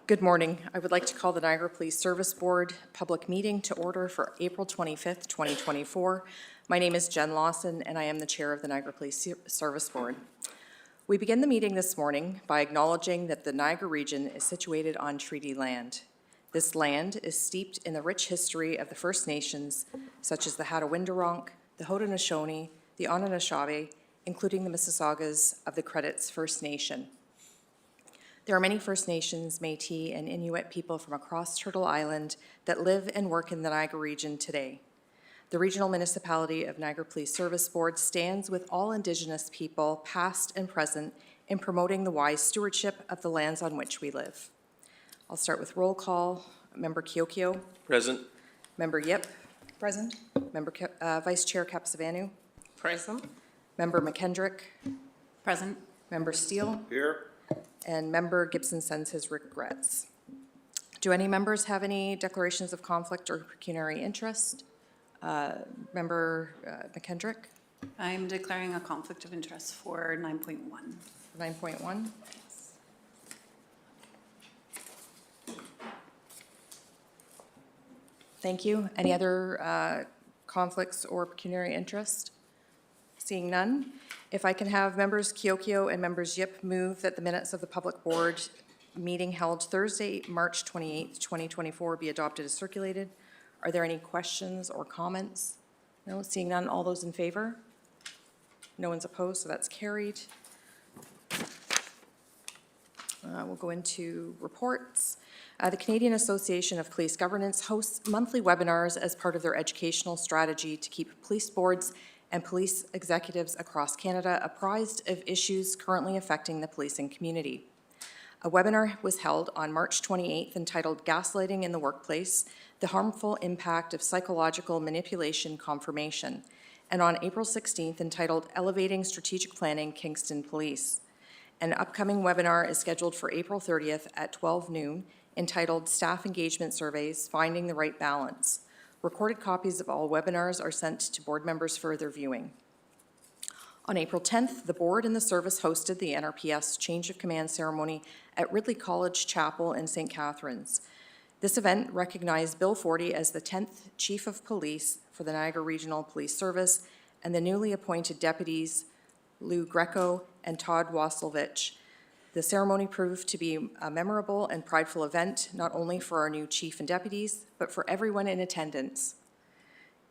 Good morning. I would like to call the Niagara Police Service Board public meeting to order for April 25th, 2024. My name is Jen Lawson, and I am the chair of the Niagara Police Service Board. We begin the meeting this morning by acknowledging that the Niagara region is situated on treaty land. This land is steeped in the rich history of the First Nations, such as the Hattawindaronk, the Haudenosaunee, the Anishinaabe, including the Mississaugas of the Credits First Nation. There are many First Nations, Métis, and Inuit people from across Turtle Island that live and work in the Niagara region today. The Regional Municipality of Niagara Police Service Board stands with all Indigenous people, past and present, in promoting the wise stewardship of the lands on which we live. I'll start with roll call. Member Kiokio. Present. Member Yip. Present. Member Vice Chair Capsavanu. Present. Member McKendrick. Present. Member Steele. Here. And Member Gibson sends his regrets. Do any members have any declarations of conflict or pecuniary interest? Member McKendrick? I'm declaring a conflict of interest for 9.1. 9.1. Thank you. Any other conflicts or pecuniary interest? Seeing none. If I can have members Kiokio and members Yip move that the minutes of the public board meeting held Thursday, March 28th, 2024 be adopted as circulated. Are there any questions or comments? No, seeing none. All those in favor? No one's opposed, so that's carried. We'll go into reports. The Canadian Association of Police Governance hosts monthly webinars as part of their educational strategy to keep police boards and police executives across Canada apprised of issues currently affecting the policing community. A webinar was held on March 28th entitled Gaslighting in the Workplace, the Harmful Impact of Psychological Manipulation Confirmation, and on April 16th entitled Elevating Strategic Planning, Kingston Police. An upcoming webinar is scheduled for April 30th at 12 noon entitled Staff Engagement Surveys, Finding the Right Balance. Recorded copies of all webinars are sent to board members for their viewing. On April 10th, the board and the service hosted the NRPS Change of Command ceremony at Ridley College Chapel in St. Catharines. This event recognized Bill Forty as the 10th Chief of Police for the Niagara Regional Police Service and the newly appointed deputies Lou Greco and Todd Wassilvich. The ceremony proved to be a memorable and prideful event, not only for our new chief and deputies, but for everyone in attendance.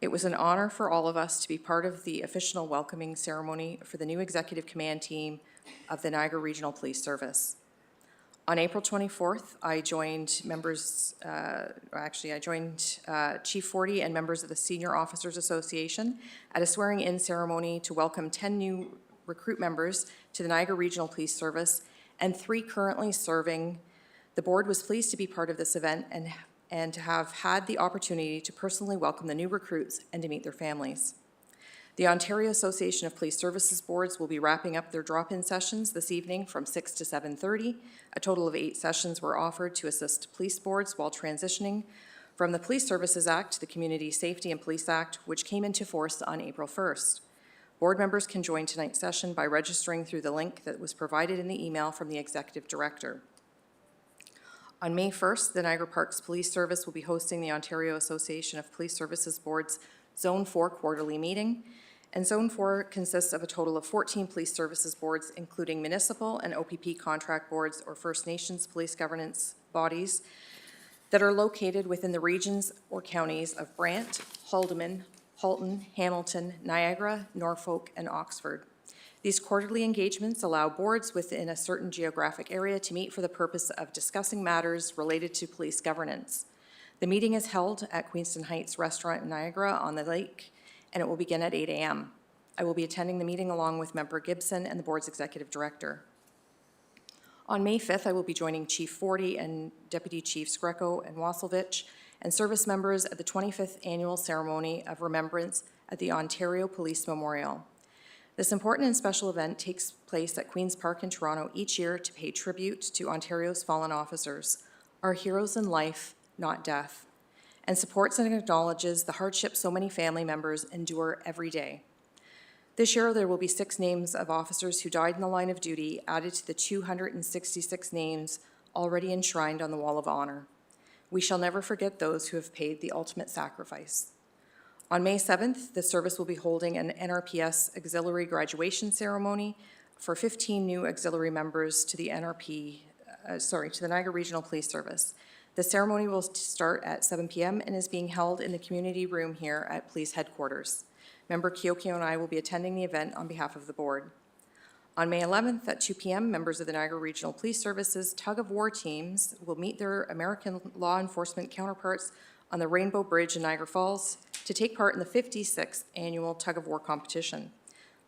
It was an honor for all of us to be part of the official welcoming ceremony for the new executive command team of the Niagara Regional Police Service. On April 24th, I joined Chief Forty and members of the Senior Officers Association at a swearing-in ceremony to welcome 10 new recruit members to the Niagara Regional Police Service and 3 currently serving. The board was pleased to be part of this event and to have had the opportunity to personally welcome the new recruits and to meet their families. The Ontario Association of Police Services Boards will be wrapping up their drop-in sessions this evening from 6 to 7:30. A total of 8 sessions were offered to assist police boards while transitioning from the Police Services Act to the Community Safety and Police Act, which came into force on April 1st. Board members can join tonight's session by registering through the link that was provided in the email from the Executive Director. On May 1st, the Niagara Parks Police Service will be hosting the Ontario Association of Police Services Board's Zone 4 quarterly meeting, and Zone 4 consists of a total of 14 police services boards, including municipal and OPP contract boards or First Nations police governance bodies that are located within the regions or counties of Brant, Haldimand, Halton, Hamilton, Niagara, Norfolk, and Oxford. These quarterly engagements allow boards within a certain geographic area to meet for the purpose of discussing matters related to police governance. The meeting is held at Queenston Heights Restaurant in Niagara on the lake, and it will begin at 8 a.m. I will be attending the meeting along with Member Gibson and the board's executive director. On May 5th, I will be joining Chief Forty and Deputy Chiefs Greco and Wassilvich and service members at the 25th Annual Ceremony of Remembrance at the Ontario Police Memorial. This important and special event takes place at Queen's Park in Toronto each year to pay tribute to Ontario's fallen officers, our heroes in life, not death, and supports and acknowledges the hardships so many family members endure every day. This year, there will be 6 names of officers who died in the line of duty added to the 266 names already enshrined on the Wall of Honor. We shall never forget those who have paid the ultimate sacrifice. On May 7th, the service will be holding an NRPS auxiliary graduation ceremony for 15 new auxiliary members to the to the Niagara Regional Police Service. The ceremony will start at 7 p.m. and is being held in the community room here at Police Headquarters. Member Kiokio and I will be attending the event on behalf of the board. On May 11th at 2 p.m., members of the Niagara Regional Police Service's tug-of-war teams will meet their American law enforcement counterparts on the Rainbow Bridge in Niagara Falls to take part in the 56th annual tug-of-war competition.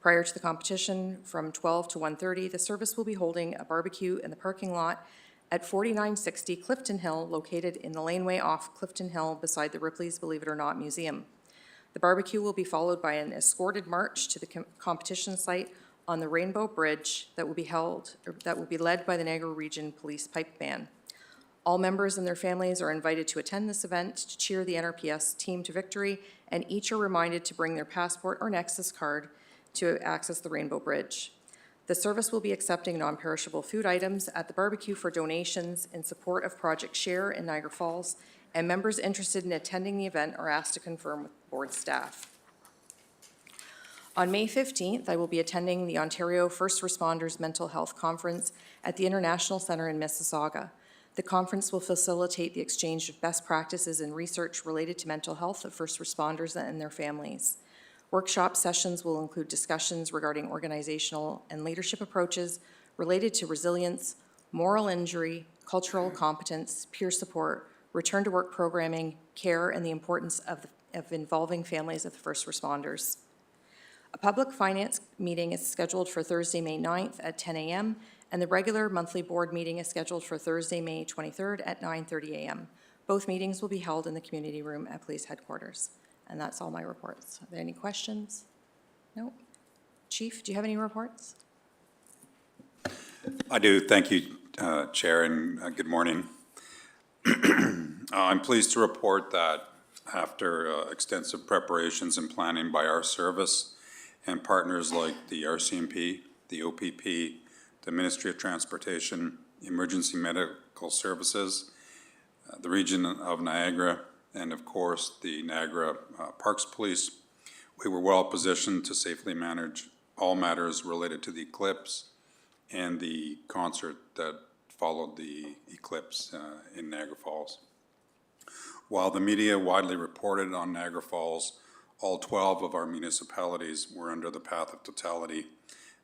Prior to the competition, from 12 to 1:30, the service will be holding a barbecue in the parking lot at 4960 Clifton Hill, located in the laneway off Clifton Hill beside the Ripley's Believe It or Not Museum. The barbecue will be followed by an escorted march to the competition site on the Rainbow Bridge that will be led by the Niagara Region Police Pipe Band. All members and their families are invited to attend this event to cheer the NRPS team to victory, and each are reminded to bring their passport or Nexus card to access the Rainbow Bridge. The service will be accepting non-perishable food items at the barbecue for donations in support of Project Share in Niagara Falls, and members interested in attending the event are asked to confirm with board staff. On May 15th, I will be attending the Ontario First Responders Mental Health Conference at the International Centre in Mississauga. The conference will facilitate the exchange of best practices and research related to mental health of first responders and their families. Workshop sessions will include discussions regarding organizational and leadership approaches related to resilience, moral injury, cultural competence, peer support, return to work programming, care, and the importance of involving families of the first responders. A public finance meeting is scheduled for Thursday, May 9th at 10 a.m., and the regular monthly board meeting is scheduled for Thursday, May 23rd at 9:30 a.m. Both meetings will be held in the community room at Police Headquarters. And that's all my reports. Are there any questions? No? Chief, do you have any reports? I do. Thank you, Chair, and good morning. I'm pleased to report that after extensive preparations and planning by our service and partners like the RCMP, the OPP, the Ministry of Transportation, Emergency Medical Services, the region of Niagara, and of course the Niagara Parks Police, we were well positioned to safely manage all matters related to the eclipse and the concert that followed the eclipse in Niagara Falls. While the media widely reported on Niagara Falls, all 12 of our municipalities were under the path of totality,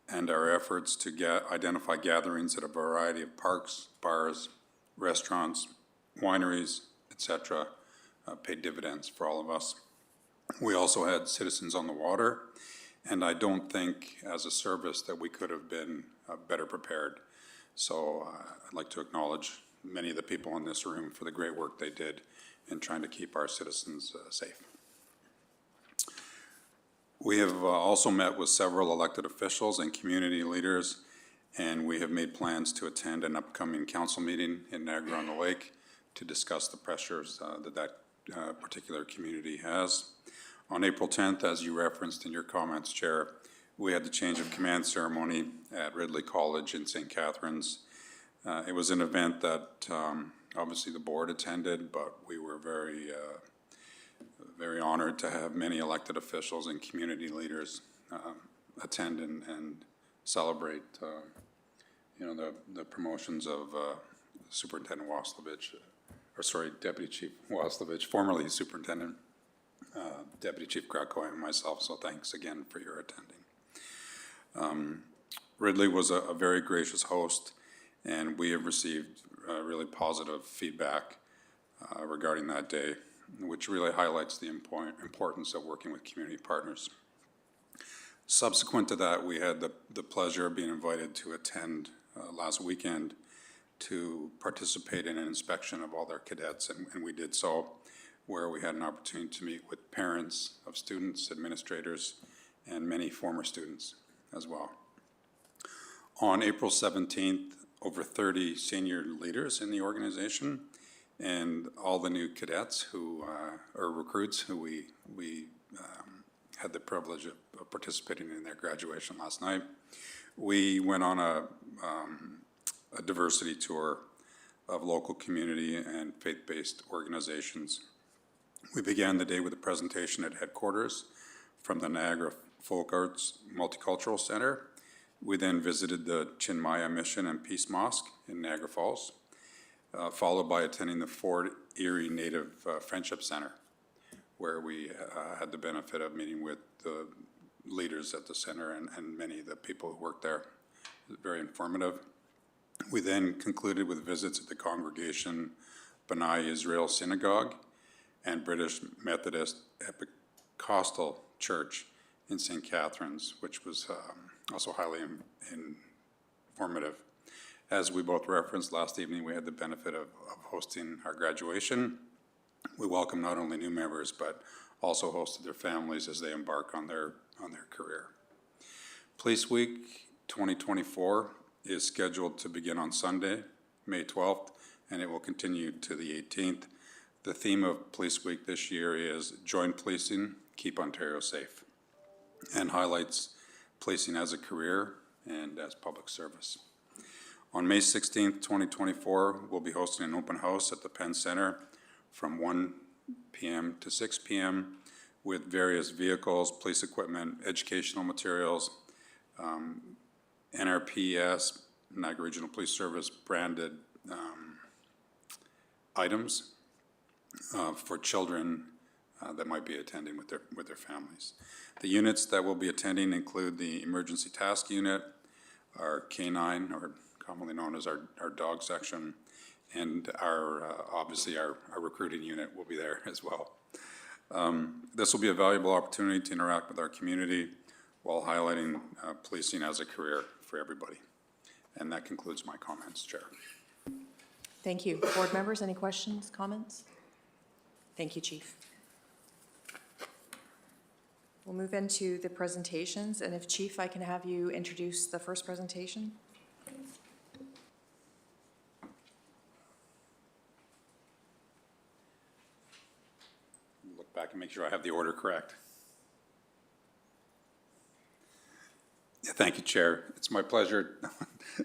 and our efforts to identify gatherings at a variety of parks, bars, restaurants, wineries, etc., paid dividends for all of us. We also had citizens on the water, and I don't think as a service that we could have been better prepared. So I'd like to acknowledge many of the people in this room for the great work they did in trying to keep our citizens safe. We have also met with several elected officials and community leaders, and we have made plans to attend an upcoming council meeting in Niagara-on-the-Lake to discuss the pressures that particular community has. On April 10th, as you referenced in your comments, Chair, we had the change of command ceremony at Ridley College in St. Catharines. It was an event that obviously the board attended, but we were very honored to have many elected officials and community leaders attend and celebrate the promotions of Superintendent Waslovich, Deputy Chief Waslovich, formerly Superintendent, Deputy Chief Greco, and myself, so thanks again for your attending. Ridley was a very gracious host, and we have received really positive feedback regarding that day, which really highlights the importance of working with community partners. Subsequent to that, we had the pleasure of being invited to attend last weekend to participate in an inspection of all their cadets, and we did so, where we had an opportunity to meet with parents of students, administrators, and many former students as well. On April 17th, over 30 senior leaders in the organization and all the new cadets who or recruits who we had the privilege of participating in their graduation last night. We went on a diversity tour of local community and faith-based organizations. We began the day with a presentation at headquarters from the Niagara Folk Arts Multicultural Center. We then visited the Chinmaya Mission and Peace Mosque in Niagara Falls, followed by attending the Fort Erie Native Friendship Center, where we had the benefit of meeting with the leaders at the center and many of the people who work there. It was very informative. We then concluded with visits at the Congregation B'nai Israel Synagogue and British Methodist Episcopal Church in St. Catharines, which was also highly informative. As we both referenced last evening, we had the benefit of hosting our graduation. We welcome not only new members, but also hosted their families as they embark on their career. Police Week 2024 is scheduled to begin on Sunday, May 12th, and it will continue to the 18th. The theme of Police Week this year is Join Policing, Keep Ontario Safe, and highlights policing as a career and as public service. On May 16th, 2024, we'll be hosting an open house at the Penn Center from 1 p.m. to 6 p.m. with various vehicles, police equipment, educational materials, NRPS, Niagara Regional Police Service branded items for children that might be attending with their families. The units that will be attending include the Emergency Task Unit, our K9, or commonly known as our dog section, and obviously our recruiting unit will be there as well. This will be a valuable opportunity to interact with our community while highlighting policing as a career for everybody. And that concludes my comments, Chair. Thank you. Board members, any questions, comments? Thank you, Chief. We'll move into the presentations, and if Chief, I can have you introduce the first presentation. Look back and make sure I have the order correct. Yeah, thank you, Chair. It's my pleasure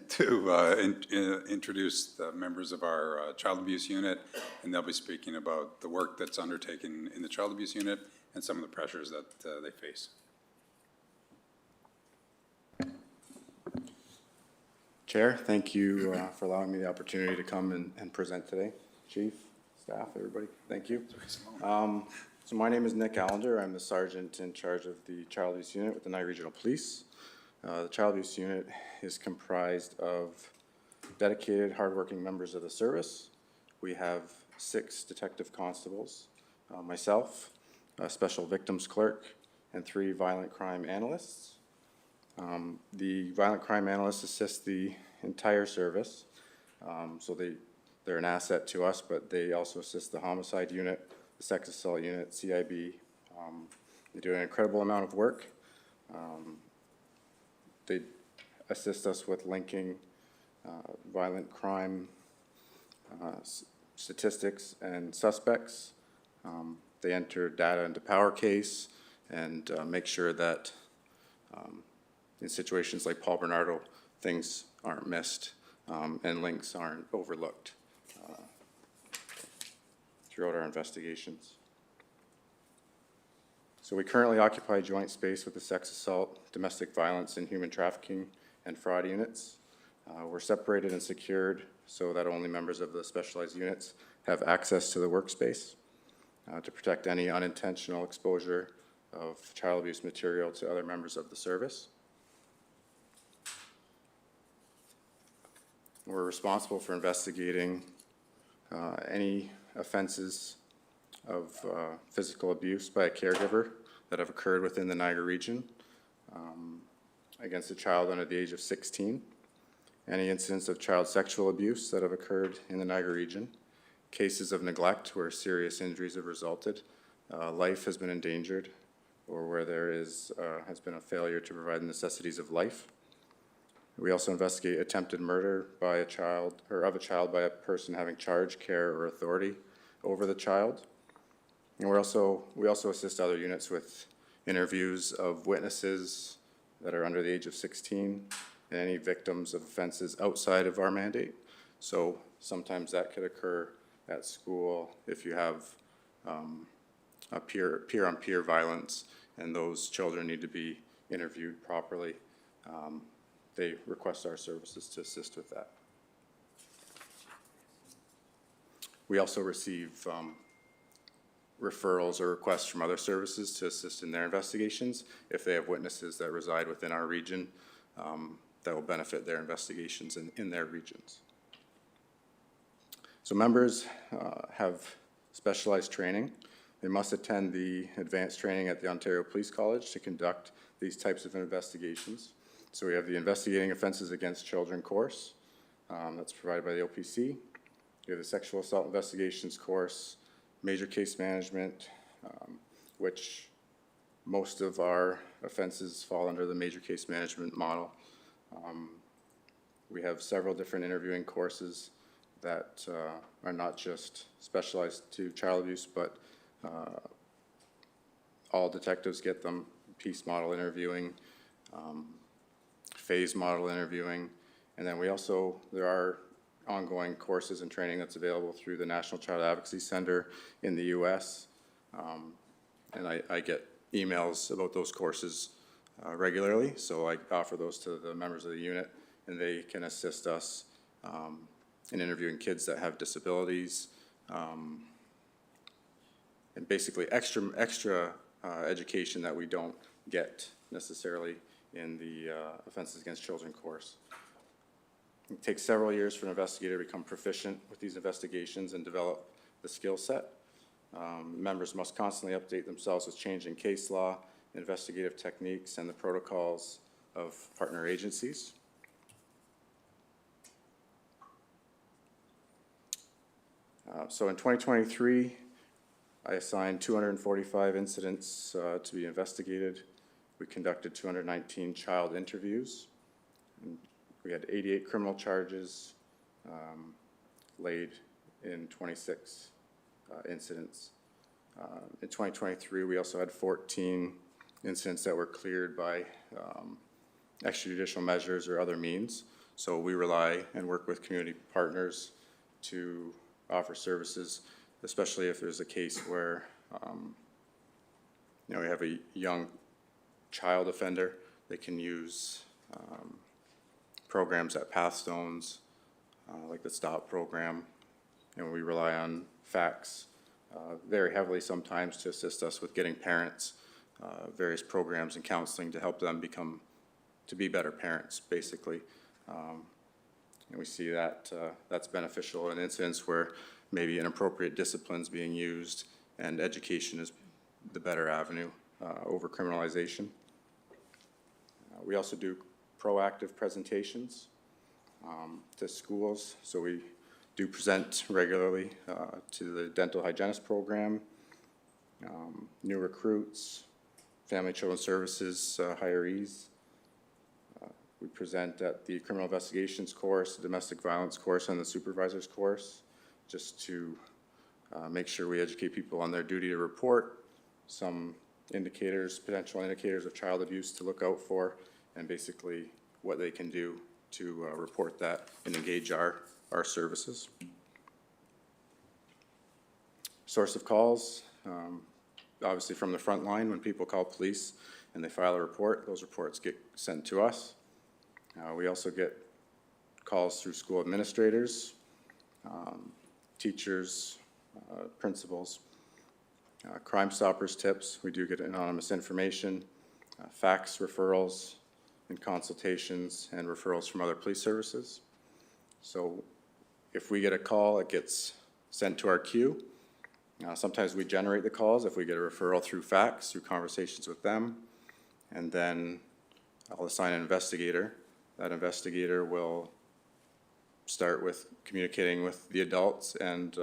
to introduce the members of our Child Abuse Unit, and they'll be speaking about the work that's undertaken in the Child Abuse Unit and some of the pressures that they face. Chair, thank you for allowing me the opportunity to come and present today. Chief, staff, everybody, thank you. So my name is Nick Allender. I'm the sergeant in charge of the Child Abuse Unit with the Niagara Regional Police. The Child Abuse Unit is comprised of dedicated, hardworking members of the service. We have 6 detective constables, myself, a special victims clerk, and 3 violent crime analysts. The violent crime analysts assist the entire service, so they're an asset to us, but they also assist the homicide unit, the sex assault unit, CIB. They do an incredible amount of work. They assist us with linking violent crime statistics and suspects. They enter data into PowerCase and make sure that in situations like Paul Bernardo, things aren't missed and links aren't overlooked throughout our investigations. So we currently occupy joint space with the sex assault, domestic violence, and human trafficking and fraud units. We're separated and secured so that only members of the specialized units have access to the workspace to protect any unintentional exposure of child abuse material to other members of the service. We're responsible for investigating any offenses of physical abuse by a caregiver that have occurred within the Niagara region against a child under the age of 16. Any incidents of child sexual abuse that have occurred in the Niagara region. Cases of neglect where serious injuries have resulted, life has been endangered, or where there has been a failure to provide the necessities of life. We also investigate attempted murder by a child, or of a child by a person having charge, care, or authority over the child. And we also assist other units with interviews of witnesses that are under the age of 16 and any victims of offenses outside of our mandate. So Sometimes that could occur at school if you have a peer-on-peer violence, and those children need to be interviewed properly. They request our services to assist with that. We also receive referrals or requests from other services to assist in their investigations if they have witnesses that reside within our region that will benefit their investigations in their regions. So members have specialized training. They must attend the advanced training at the Ontario Police College to conduct these types of investigations. So we have the Investigating Offenses Against Children course that's provided by the OPC. We have the Sexual Assault Investigations course, Major Case Management, which most of our offenses fall under the Major Case Management model. We have several different interviewing courses that are not just specialized to child abuse, but all detectives get them: piece model interviewing, phase model interviewing, and then there are ongoing courses and training that's available through the National Child Advocacy Center in the U.S. And I get emails about those courses regularly, so I offer those to the members of the unit, and they can assist us in interviewing kids that have disabilities, and basically extra education that we don't get necessarily in the Offenses Against Children course. It takes several years for an investigator to become proficient with these investigations and develop the skill set. Members must constantly update themselves with changing case law, investigative techniques, and the protocols of partner agencies. So in 2023, I assigned 245 incidents to be investigated. We conducted 219 child interviews. And we had 88 criminal charges laid in 26 incidents. In 2023, we also had 14 incidents that were cleared by extrajudicial measures or other means. So we rely and work with community partners to offer services, especially if there's a case where we have a young child offender. They can use programs at Pathstones, like the STOP program, and we rely on facts very heavily sometimes to assist us with getting parents various programs and counseling to help them to be better parents, basically. And we see that that's beneficial in incidents where maybe inappropriate discipline's being used and education is the better avenue over criminalization. We also do proactive presentations to schools. So we do present regularly to the dental hygienist program, new recruits, family children services hirees. We present at the criminal investigations course, the domestic violence course, and the supervisor's course, just to make sure we educate people on their duty to report, some indicators, potential indicators of child abuse to look out for, and basically what they can do to report that and engage our services. Source of calls, obviously from the front line when people call police and they file a report, those reports get sent to us. We also get calls through school administrators, teachers, principals, Crime Stoppers tips. We do get anonymous information, fax referrals and consultations, and referrals from other police services. So if we get a call, it gets sent to our queue. Sometimes we generate the calls if we get a referral through fax, through conversations with them, and then I'll assign an investigator. That investigator will start with communicating with the adults and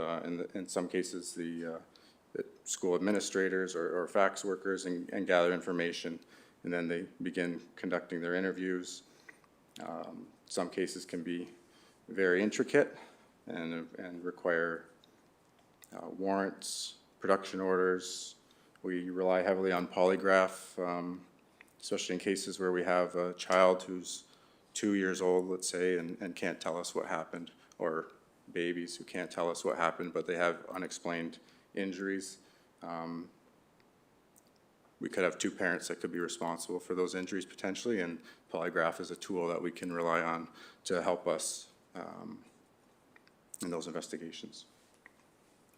in some cases the school administrators or fax workers and gather information, and then they begin conducting their interviews. Some cases can be very intricate and require warrants, production orders. We rely heavily on polygraph, especially in cases where we have a child who's 2 years old, let's say, and can't tell us what happened, or babies who can't tell us what happened, but they have unexplained injuries. We could have two parents that could be responsible for those injuries potentially, and polygraph is a tool that we can rely on to help us in those investigations.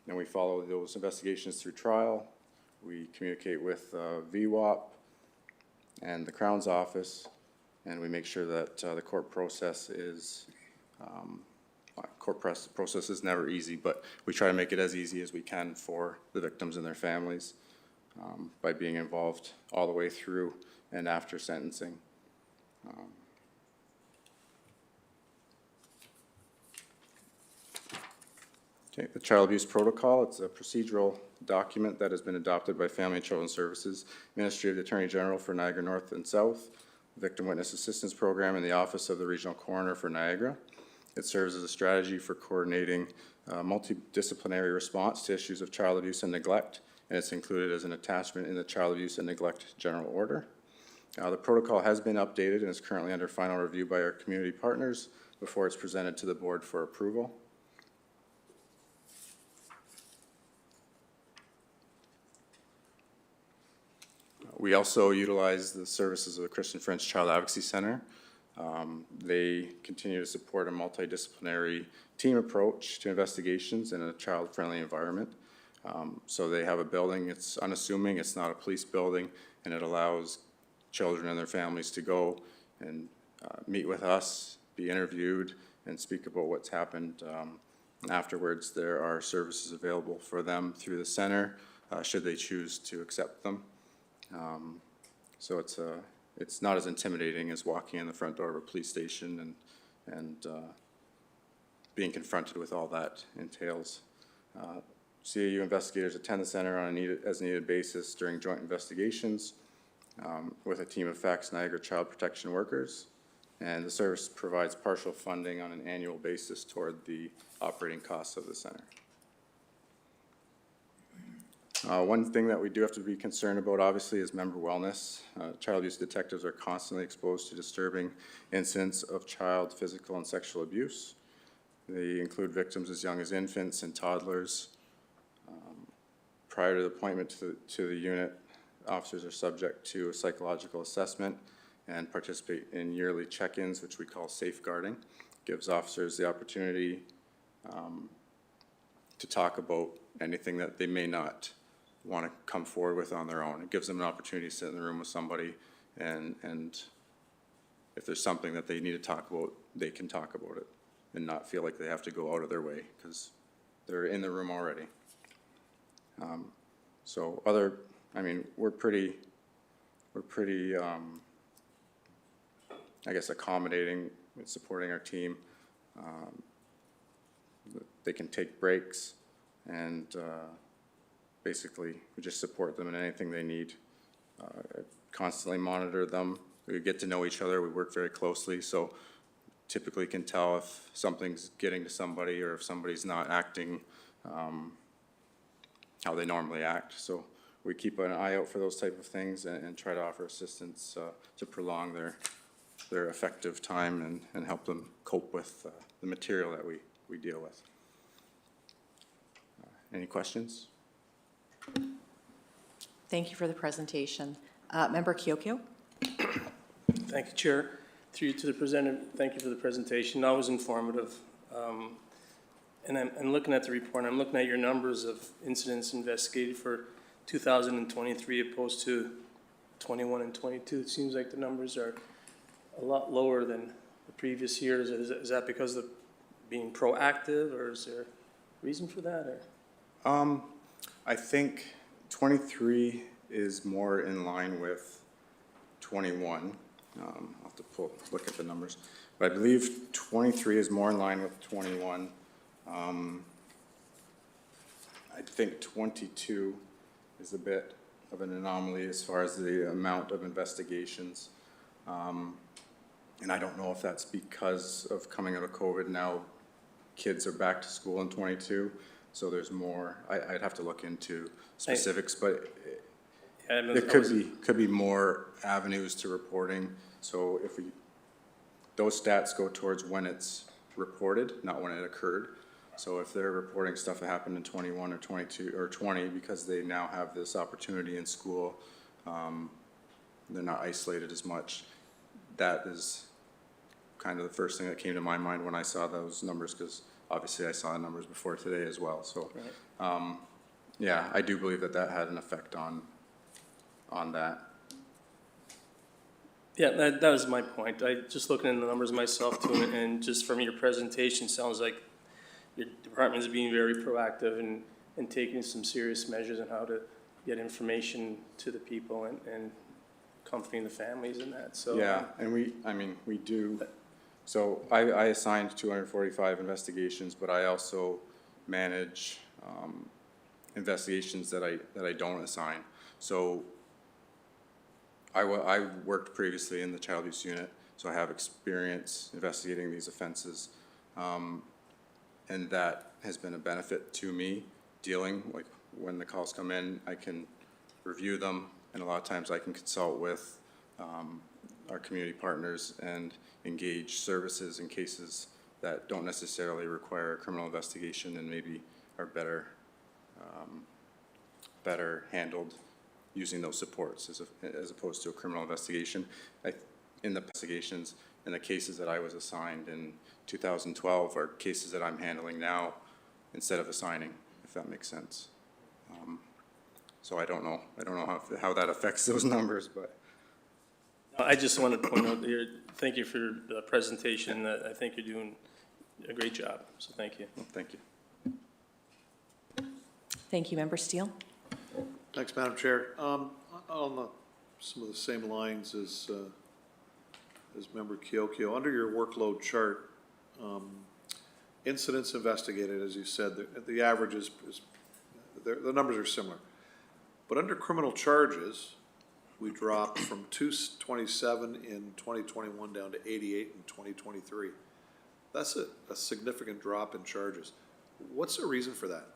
And we follow those investigations through trial. We communicate with VWAP and the Crown's office, and we make sure that the court process is, process is never easy, but we try to make it as easy as we can for the victims and their families by being involved all the way through and after sentencing. Okay, the Child Abuse Protocol, it's a procedural document that has been adopted by Family and Children's Services, Ministry of the Attorney General for Niagara North and South, Victim Witness Assistance Program, and the Office of the Regional Coroner for Niagara. It serves as a strategy for coordinating multidisciplinary response to issues of child abuse and neglect, and it's included as an attachment in the Child Abuse and Neglect General Order. The protocol has been updated and is currently under final review by our community partners before it's presented to the board for approval. We also utilize the services of the Christian Friends Child Advocacy Center. They continue to support a multidisciplinary team approach to investigations in a child-friendly environment. So they have a building, it's unassuming, it's not a police building, and it allows children and their families to go and meet with us, be interviewed, and speak about what's happened. Afterwards, there are services available for them through the center, should they choose to accept them. So it's not as intimidating as walking in the front door of a police station and being confronted with all that entails. CAU investigators attend the center on a as needed basis during joint investigations with a team of FACTS Niagara Child Protection Workers, and the service provides partial funding on an annual basis toward the operating costs of the center. One thing that we do have to be concerned about, obviously, is member wellness. Child abuse detectives are constantly exposed to disturbing incidents of child physical and sexual abuse. They include victims as young as infants and toddlers. Prior to the appointment to the unit, officers are subject to a psychological assessment and participate in yearly check-ins, which we call safeguarding. Gives officers the opportunity to talk about anything that they may not want to come forward with on their own. It gives them an opportunity to sit in the room with somebody, and if there's something that they need to talk about, they can talk about it and not feel like they have to go out of their way because they're in the room already. So we're pretty I guess accommodating with supporting our team. They can take breaks, and basically we just support them in anything they need. Constantly monitor them. We get to know each other. We work very closely, so typically can tell if something's getting to somebody or if somebody's not acting how they normally act. So we keep an eye out for those type of things and try to offer assistance to prolong their effective time and help them cope with the material that we deal with. Any questions? Thank you for the presentation. Member Kiokio? Thank you, Chair. Through you to the presenter, thank you for the presentation. That was informative. And I'm looking at the report, and I'm looking at your numbers of incidents investigated for 2023 opposed to 21 and 22. It seems like the numbers are a lot lower than the previous years. Is that because of being proactive, or is there a reason for that? Or? I think 23 is more in line with 21. I'll have to look at the numbers, but I believe 23 is more in line with 21. I think 22 is a bit of an anomaly as far as the amount of investigations. And I don't know if that's because of coming out of COVID now, kids are back to school in 22, so there's more. I'd have to look into specifics, but there could be more avenues to reporting. So if those stats go towards when it's reported, not when it occurred. So if they're reporting stuff that happened in 21 or 22 or 20, because they now have this opportunity in school, they're not isolated as much. That is kind of the first thing that came to my mind when I saw those numbers, because obviously I saw the numbers before today as well. So, yeah, I do believe that that had an effect on that. Yeah, that was my point. I just looking at the numbers myself too, and just from your presentation, sounds like your department is being very proactive and taking some serious measures on how to get information to the people and comforting the families in that, so. Yeah, and we do, so I assigned 245 investigations, but I also manage, investigations that I don't assign. So I worked previously in the child abuse unit, so I have experience investigating these offenses. And that has been a benefit to me, dealing, like, when the calls come in, I can review them, and a lot of times I can consult with our community partners and engage services in cases that don't necessarily require a criminal investigation and maybe are better handled using those supports as opposed to a criminal investigation. In the investigations and the cases that I was assigned in 2012 are cases that I'm handling now instead of assigning, if that makes sense. So I don't know how that affects those numbers, but. I just wanted to point out here, thank you for the presentation. I think you're doing a great job, so thank you. Well, thank you. Thank you, Member Steele. Thanks, Madam Chair. On some of the same lines as Member Kiokio, under your workload chart, incidents investigated, as you said, the average is the numbers are similar. But under criminal charges, we dropped from 227 in 2021 down to 88 in 2023. That's a significant drop in charges. What's the reason for that?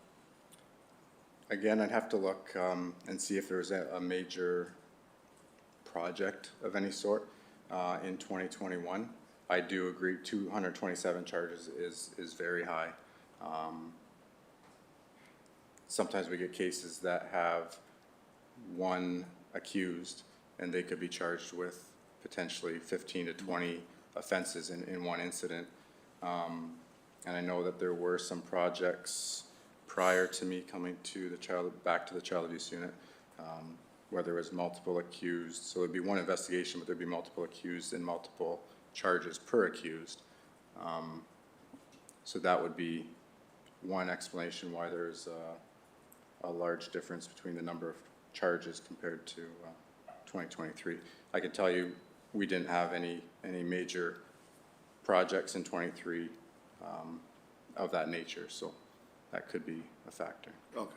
Again, I'd have to look and see if there was a major project of any sort in 2021. I do agree, 227 charges is very high. Sometimes we get cases that have one accused, and they could be charged with potentially 15 to 20 offenses in one incident. And I know that there were some projects prior to me coming to back to the child abuse unit, where there was multiple accused. So it'd be one investigation, but there'd be multiple accused and multiple charges per accused. So that would be one explanation why there's a large difference between the number of charges compared to 2023. I can tell you we didn't have any major projects in 23 of that nature, so that could be a factor. Okay.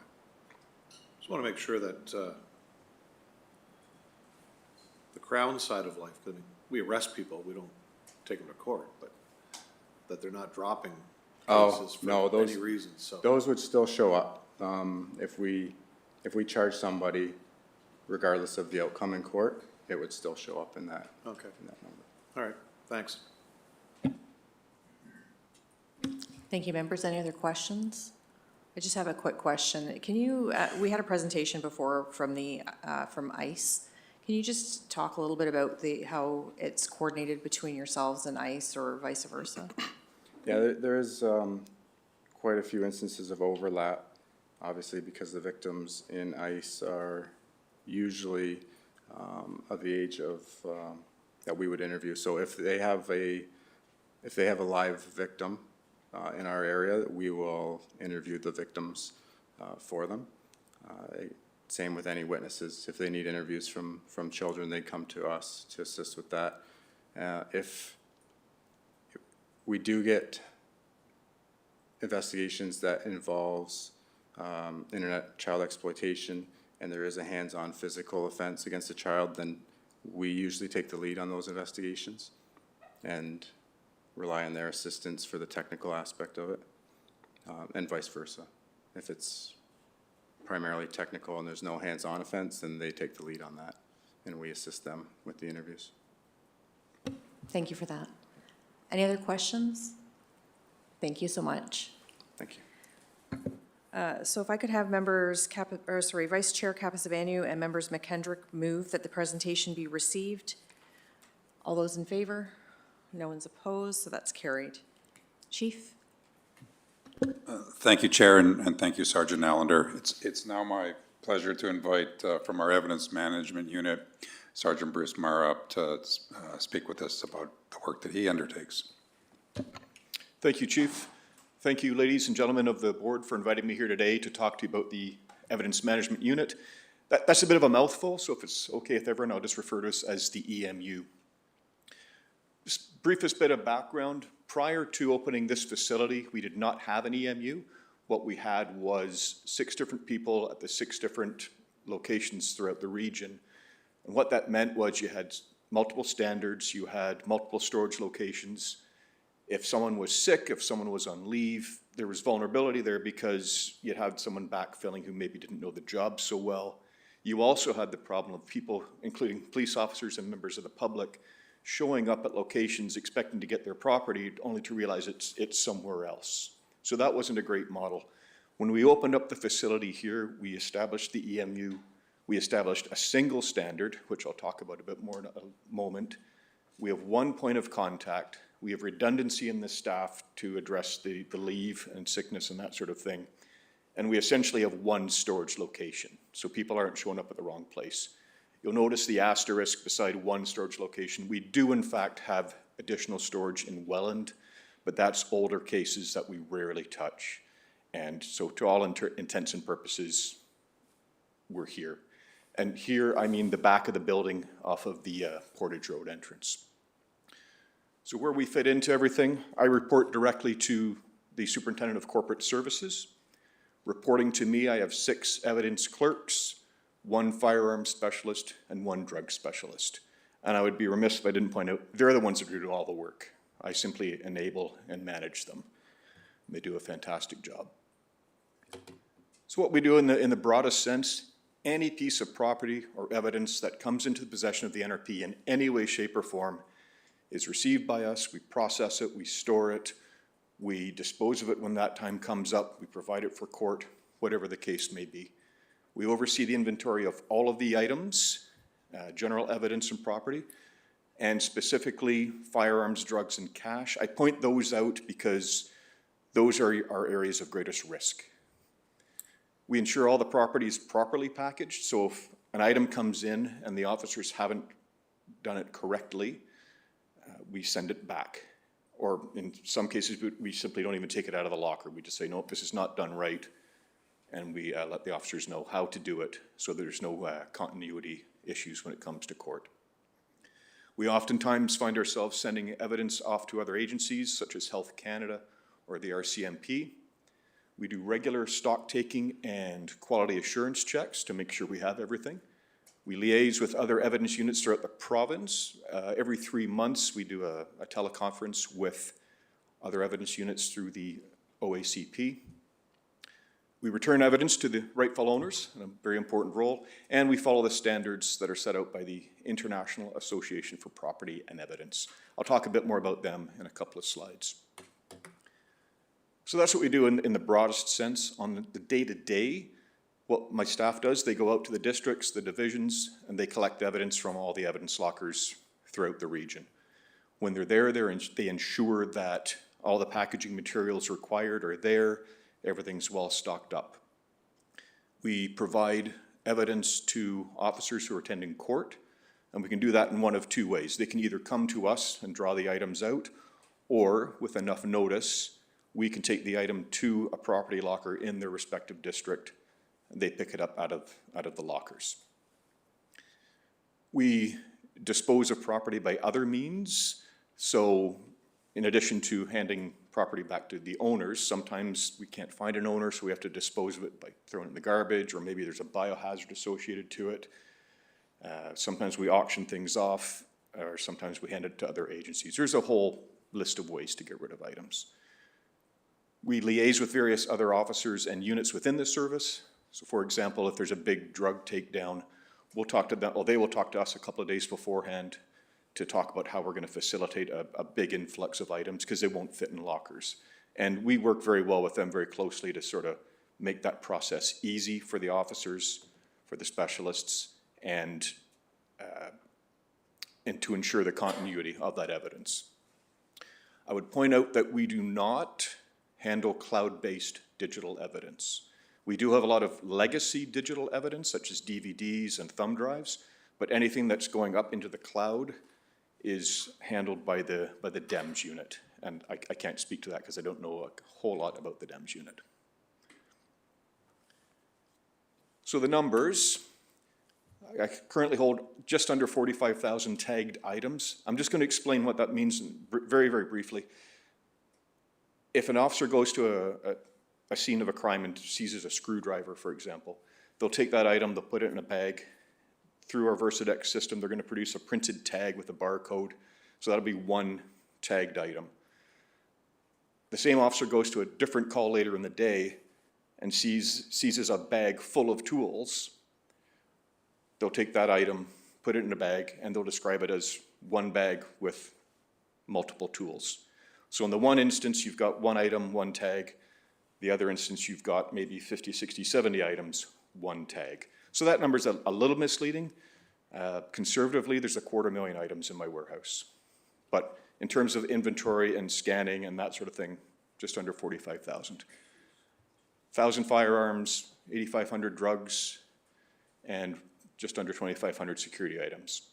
Just want to make sure that the Crown side of life, I mean, we arrest people, we don't take them to court, but that they're not dropping cases for any reason, so. Those would still show up. If we charge somebody, regardless of the outcome in court, it would still show up in that, Okay, in that number. all right, thanks. Thank you, members. Any other questions? I just have a quick question. Can you, we had a presentation before from from ICE. Can you just talk a little bit about how it's coordinated between yourselves and ICE or vice versa? Yeah, there is quite a few instances of overlap, obviously, because the victims in ICE are usually of the age of that we would interview. So if they have a live victim in our area, we will interview the victims for them. Same with any witnesses. If they need interviews from children, they come to us to assist with that. If we do get investigations that involves internet child exploitation and there is a hands-on physical offense against a child, then we usually take the lead on those investigations and rely on their assistance for the technical aspect of it, and vice versa. If it's primarily technical and there's no hands-on offense, then they take the lead on that, and we assist them with the interviews. Thank you for that. Any other questions? Thank you so much. Thank you. So if I could have Vice Chair Capasavanu and members McKendrick move that the presentation be received. All those in favor? No one's opposed, so that's carried. Chief? Thank you, Chair, and thank you, Sergeant Allender. It's now my pleasure to invite from our Evidence Management Unit, Sergeant Bruce Mara up to speak with us about the work that he undertakes. Thank you, Chief. Thank you, ladies and gentlemen of the board, for inviting me here today to talk to you about the Evidence Management Unit. That's a bit of a mouthful, so if it's okay with everyone, I'll just refer to us as the EMU. Just briefest bit of background. Prior to opening this facility, we did not have an EMU. What we had was 6 different people at the 6 different locations throughout the region. And what that meant was you had multiple standards, you had multiple storage locations. If someone was sick, if someone was on leave, there was vulnerability there because you'd had someone backfilling who maybe didn't know the job so well. You also had the problem of people, including police officers and members of the public, showing up at locations expecting to get their property only to realize it's somewhere else. So that wasn't a great model. When we opened up the facility here, we established the EMU. We established a single standard, which I'll talk about a bit more in a moment. We have one point of contact. We have redundancy in the staff to address the leave and sickness and that sort of thing. And we essentially have one storage location, so people aren't showing up at the wrong place. You'll notice the asterisk beside one storage location. We do in fact have additional storage in Welland, but that's older cases that we rarely touch. And so to all intents and purposes, we're here. And here, I mean the back of the building off of the Portage Road entrance. So where we fit into everything, I report directly to the Superintendent of Corporate Services. Reporting to me, I have 6 evidence clerks, 1 firearms specialist, and 1 drug specialist. And I would be remiss if I didn't point out, they're the ones that do all the work. I simply enable and manage them. They do a fantastic job. So what we do in the broadest sense, any piece of property or evidence that comes into the possession of the NRP in any way, shape, or form is received by us, we process it, we store it, we dispose of it when that time comes up, we provide it for court, whatever the case may be. We oversee the inventory of all of the items, general evidence and property, and specifically firearms, drugs, and cash. I point those out because those are our areas of greatest risk. We ensure all the property is properly packaged, so if an item comes in and the officers haven't done it correctly, we send it back. Or in some cases, we simply don't even take it out of the locker. We just say, nope, this is not done right. And we let the officers know how to do it so there's no continuity issues when it comes to court. We oftentimes find ourselves sending evidence off to other agencies such as Health Canada or the RCMP. We do regular stock taking and quality assurance checks to make sure we have everything. We liaise with other evidence units throughout the province. Every 3 months, we do a teleconference with other evidence units through the OACP. We return evidence to the rightful owners, a very important role, and we follow the standards that are set out by the International Association for Property and Evidence. I'll talk a bit more about them in a couple of slides. So that's what we do in the broadest sense. On the day-to-day, what my staff does, they go out to the districts, the divisions, and they collect evidence from all the evidence lockers throughout the region. When they're there, they ensure that all the packaging materials required are there, everything's well stocked up. We provide evidence to officers who are attending court, and we can do that in one of 2 ways. They can either come to us and draw the items out, or with enough notice, we can take the item to a property locker in their respective district, and they pick it up out of the lockers. We dispose of property by other means. So in addition to handing property back to the owners, sometimes we can't find an owner, so we have to dispose of it by throwing it in the garbage, or maybe there's a biohazard associated to it. Sometimes we auction things off, or sometimes we hand it to other agencies. There's a whole list of ways to get rid of items. We liaise with various other officers and units within the service. So for example, if there's a big drug takedown, we'll talk to them, or they will talk to us a couple of days beforehand to talk about how we're going to facilitate a big influx of items because they won't fit in lockers. And we work very well with them very closely to sort of make that process easy for the officers, for the specialists, and to ensure the continuity of that evidence. I would point out that we do not handle cloud-based digital evidence. We do have a lot of legacy digital evidence, such as DVDs and thumb drives, but anything that's going up into the cloud is handled by the DEMS unit. And I can't speak to that because I don't know a whole lot about the DEMS unit. So the numbers, I currently hold just under 45,000 tagged items. I'm just going to explain what that means very, very briefly. If an officer goes to a scene of a crime and seizes a screwdriver, for example, they'll take that item, they'll put it in a bag. Through our Versadex system, they're going to produce a printed tag with a barcode. So that'll be one tagged item. The same officer goes to a different call later in the day and seizes a bag full of tools. They'll take that item, put it in a bag, and they'll describe it as one bag with multiple tools. So in the one instance, you've got one item, one tag. The other instance, you've got maybe 50, 60, 70 items, one tag. So that number's a little misleading. Conservatively, there's 250,000 items in my warehouse. But in terms of inventory and scanning and that sort of thing, just under 45,000. 1,000 firearms, 8,500 drugs, and just under 2,500 security items.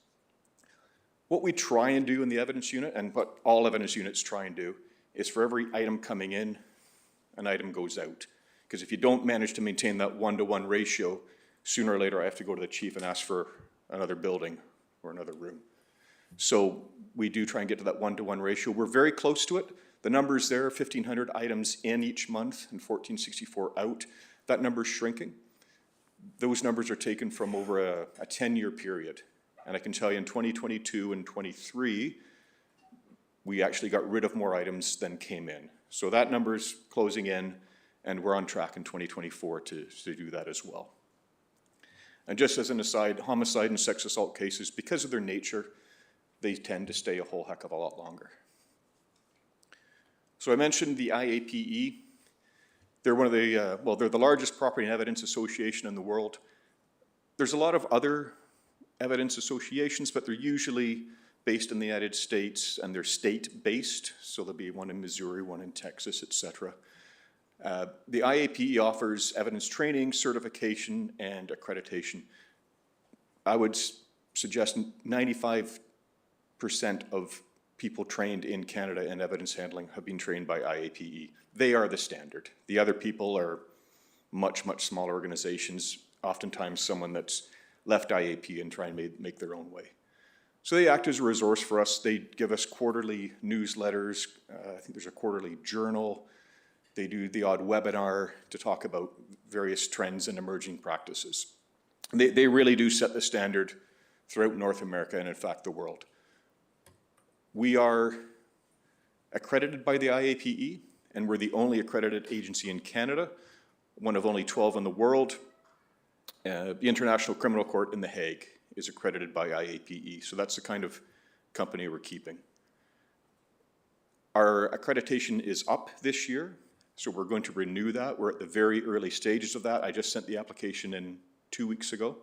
What we try and do in the evidence unit, and what all evidence units try and do, is for every item coming in, an item goes out. Because if you don't manage to maintain that 1-to-1 ratio, sooner or later I have to go to the chief and ask for another building or another room. So we do try and get to that 1-to-1 ratio. We're very close to it. The numbers there, 1,500 items in each month and 1,464 out. That number's shrinking. Those numbers are taken from over a 10-year period. And I can tell you in 2022 and 23, we actually got rid of more items than came in. So that number's closing in, and we're on track in 2024 to do that as well. And just as an aside, homicide and sex assault cases, because of their nature, they tend to stay a whole heck of a lot longer. So I mentioned the IAPE. They're one of the, they're the largest property and evidence association in the world. There's a lot of other evidence associations, but they're usually based in the United States, and they're state-based. So there'll be one in Missouri, one in Texas, et cetera. The IAPE offers evidence training, certification, and accreditation. I would suggest 95% of people trained in Canada in evidence handling have been trained by IAPE. They are the standard. The other people are much, much smaller organizations, oftentimes someone that's left IAP and try and make their own way. So they act as a resource for us. They give us quarterly newsletters. I think there's a quarterly journal. They do the odd webinar to talk about various trends and emerging practices. They really do set the standard throughout North America and, in fact, the world. We are accredited by the IAPE, and we're the only accredited agency in Canada, one of only 12 in the world. The International Criminal Court in The Hague is accredited by IAPE, so that's the kind of company we're keeping. Our accreditation is up this year, so we're going to renew that. We're at the very early stages of that. I just sent the application in 2 weeks ago.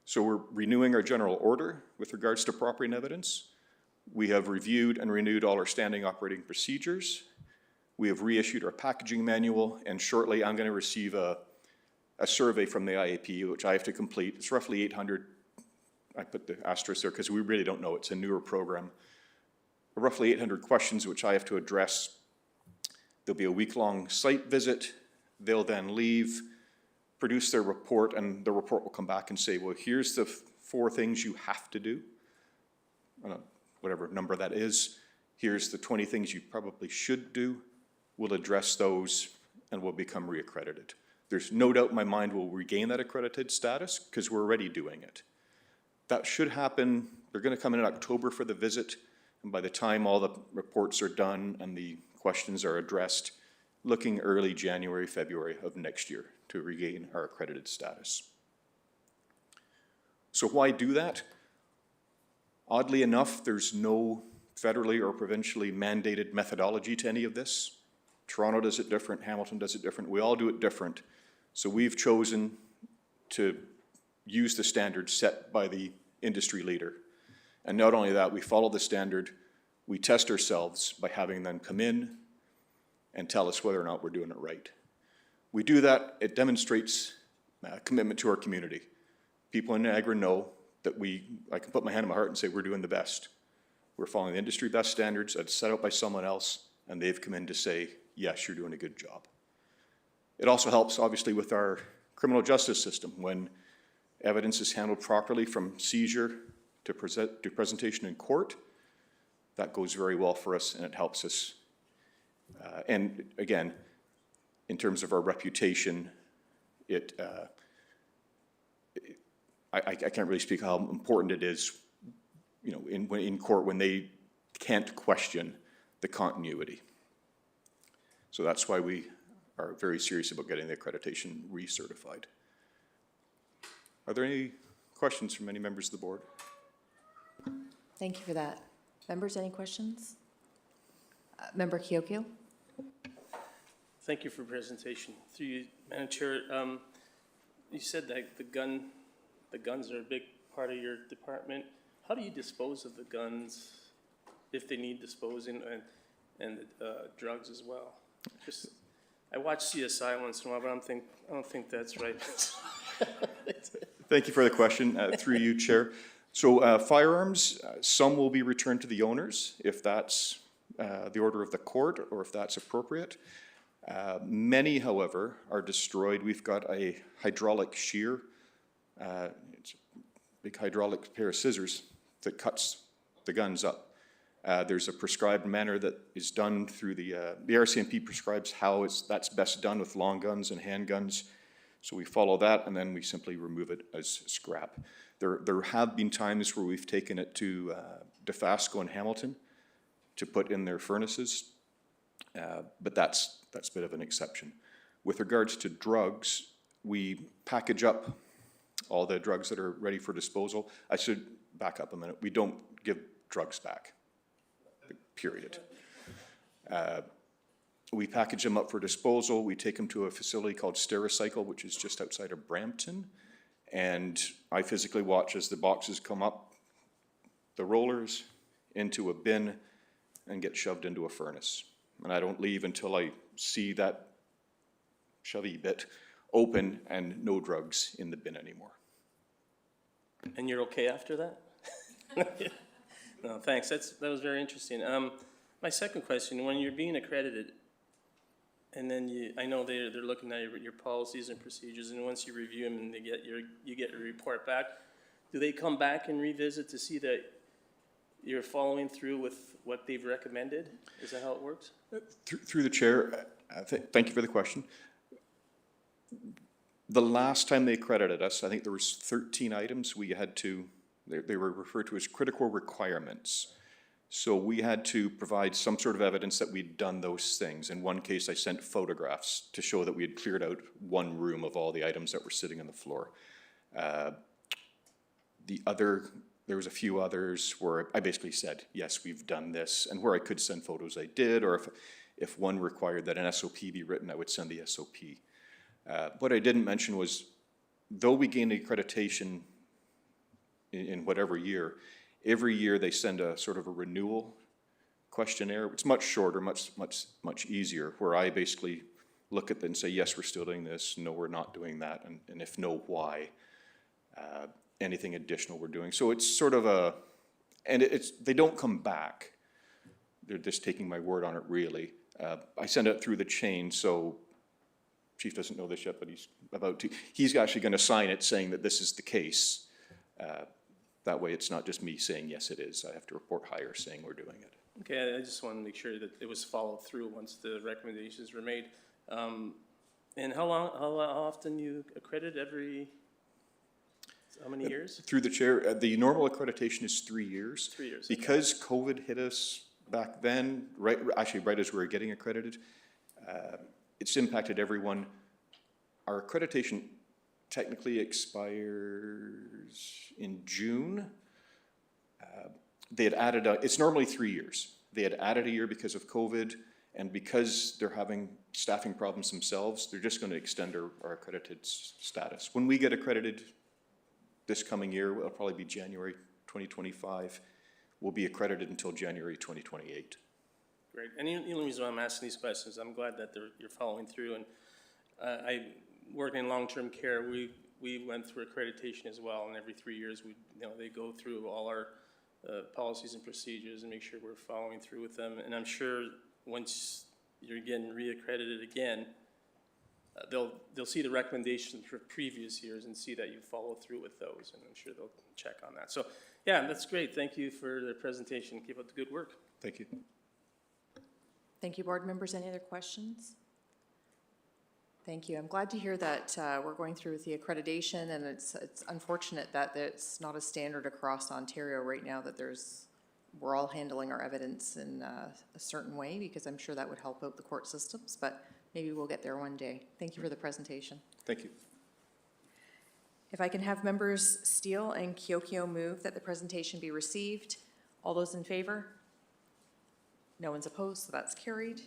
So we're renewing our general order with regards to property and evidence. We have reviewed and renewed all our standing operating procedures. We have reissued our packaging manual, and shortly I'm going to receive a survey from the IAP, which I have to complete. It's roughly 800, I put the asterisk there because we really don't know, it's a newer program. Roughly 800 questions which I have to address. There'll be a week-long site visit. They'll then leave, produce their report, and the report will come back and say, well, here's the 4 things you have to do, whatever number that is. Here's the 20 things you probably should do. We'll address those and we'll become reaccredited. There's no doubt in my mind we'll regain that accredited status because we're already doing it. That should happen. They're going to come in October for the visit, and by the time all the reports are done and the questions are addressed, looking early January, February of next year to regain our accredited status. So why do that? Oddly enough, there's no federally or provincially mandated methodology to any of this. Toronto does it different, Hamilton does it different, we all do it different. So we've chosen to use the standard set by the industry leader. And not only that, we follow the standard, we test ourselves by having them come in and tell us whether or not we're doing it right. We do that, it demonstrates commitment to our community. People in Niagara know that I can put my hand on my heart and say we're doing the best. We're following the industry best standards that's set out by someone else, and they've come in to say, yes, you're doing a good job. It also helps, obviously, with our criminal justice system. When evidence is handled properly from seizure to presentation in court, that goes very well for us, and it helps us. And again, in terms of our reputation, I can't really speak how important it is, you know, in court when they can't question the continuity. So that's why we are very serious about getting the accreditation recertified. Are there any questions from any members of the board? Thank you for that. Members, any questions? Member Kiokio? Thank you for presentation. Through you, Madam Chair, you said that the guns are a big part of your department. How do you dispose of the guns if they need disposing, and drugs as well? Just, I watch CSI once in a while, but I don't think that's right. Thank you for the question, through you, Chair. So firearms, some will be returned to the owners if that's the order of the court or if that's appropriate. Many, however, are destroyed. We've got a hydraulic shear. It's a big hydraulic pair of scissors that cuts the guns up. There's a prescribed manner that is done through the RCMP prescribes how that's best done with long guns and handguns. So we follow that, and then we simply remove it as scrap. There have been times where we've taken it to DeFasco and Hamilton to put in their furnaces, but that's a bit of an exception. With regards to drugs, we package up all the drugs that are ready for disposal. I should back up a minute. We don't give drugs back, period. We package them up for disposal. We take them to a facility called Stericycle, which is just outside of Brampton. And I physically watch as the boxes come up, the rollers, into a bin and get shoved into a furnace. And I don't leave until I see that shovey bit open and no drugs in the bin anymore. And you're okay after that? No, thanks. That was very interesting. My second question: when you're being accredited, and then I know they're looking at your policies and procedures, and once you review them and you get your report back, do they come back and revisit to see that you're following through with what they've recommended? Is that how it works? Through the chair, thank you for the question. The last time they accredited us, I think there was 13 items we had to, they were referred to as critical requirements. So we had to provide some sort of evidence that we'd done those things. In one case, I sent photographs to show that we had cleared out one room of all the items that were sitting on the floor. There was a few others where I basically said, yes, we've done this, and where I could send photos, I did, or if one required that an SOP be written, I would send the SOP. What I didn't mention was, though we gain accreditation in whatever year, every year they send a sort of a renewal questionnaire. It's much shorter, much easier, where I basically look at it and say, yes, we're still doing this, no, we're not doing that, and if no, why? Anything additional we're doing. So it's sort of they don't come back. They're just taking my word on it, really. I send it through the chain, so Chief doesn't know this yet, but he's actually going to sign it saying that this is the case. That way it's not just me saying, yes, it is. I have to report higher saying we're doing it. Okay, I just want to make sure that it was followed through once the recommendations were made. And how often you accredit how many years? Through the chair, the normal accreditation is 3 years. 3 years. Because COVID hit us back then, right as we were getting accredited, it's impacted everyone. Our accreditation technically expires in June. They had added it's normally 3 years. They had added a year because of COVID, And because they're having staffing problems themselves, they're just gonna extend our accredited status. When we get accredited this coming year, it'll probably be January 2025. We'll be accredited until January 2028. Great. And the only reason why I'm asking these questions, I'm glad that you're following through. And I work in long-term care. We went through accreditation as well, and every 3 years, they go through all our policies and procedures and make sure we're following through with them. And I'm sure once you're getting reaccredited again, they'll see the recommendations for previous years and see that you follow through with those, and I'm sure they'll check on that. So, yeah, that's great. Thank you for the presentation. Keep up the good work. Thank you. Thank you, board members. Any other questions? Thank you. I'm glad to hear that we're going through with the accreditation, and it's unfortunate that it's not a standard across Ontario right now, that we're all handling our evidence in a certain way, because I'm sure that would help out the court systems, but maybe we'll get there one day. Thank you for the presentation. Thank you. If I can have members Steele and Kiokio move that the presentation be received. All those in favor? No one's opposed, so that's carried.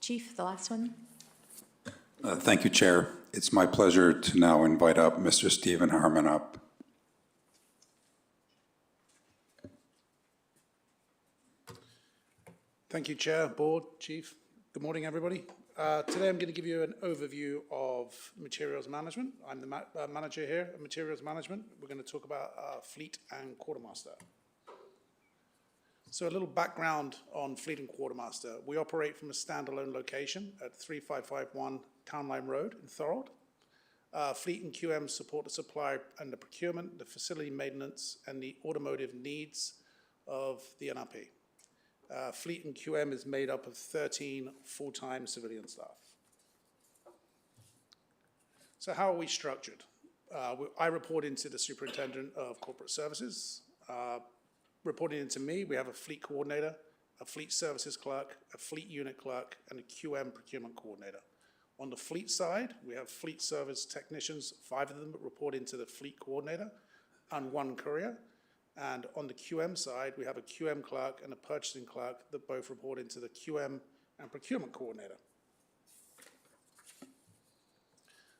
Chief, the last one. Thank you, Chair. It's my pleasure to now invite up Mr. Stephen Harmon up. Thank you, Chair, Board, Chief. Good morning, everybody. Today I'm going to give you an overview of materials management. I'm the manager here of materials management. We're going to talk about fleet and quartermaster. So a little background on fleet and quartermaster. We operate from a standalone location at 3551 Town Line Road in Thorold. Fleet and QM support the supply and the procurement, the facility maintenance, and the automotive needs of the NRP. Fleet and QM is made up of 13 full-time civilian staff. So how are we structured? I report into the Superintendent of Corporate Services. Reporting into me, we have a fleet coordinator, a fleet services clerk, a fleet unit clerk, and a QM procurement coordinator. On the fleet side, we have fleet service technicians, 5 of them report into the fleet coordinator, and 1 courier. And on the QM side, we have a QM clerk and a purchasing clerk that both report into the QM and procurement coordinator.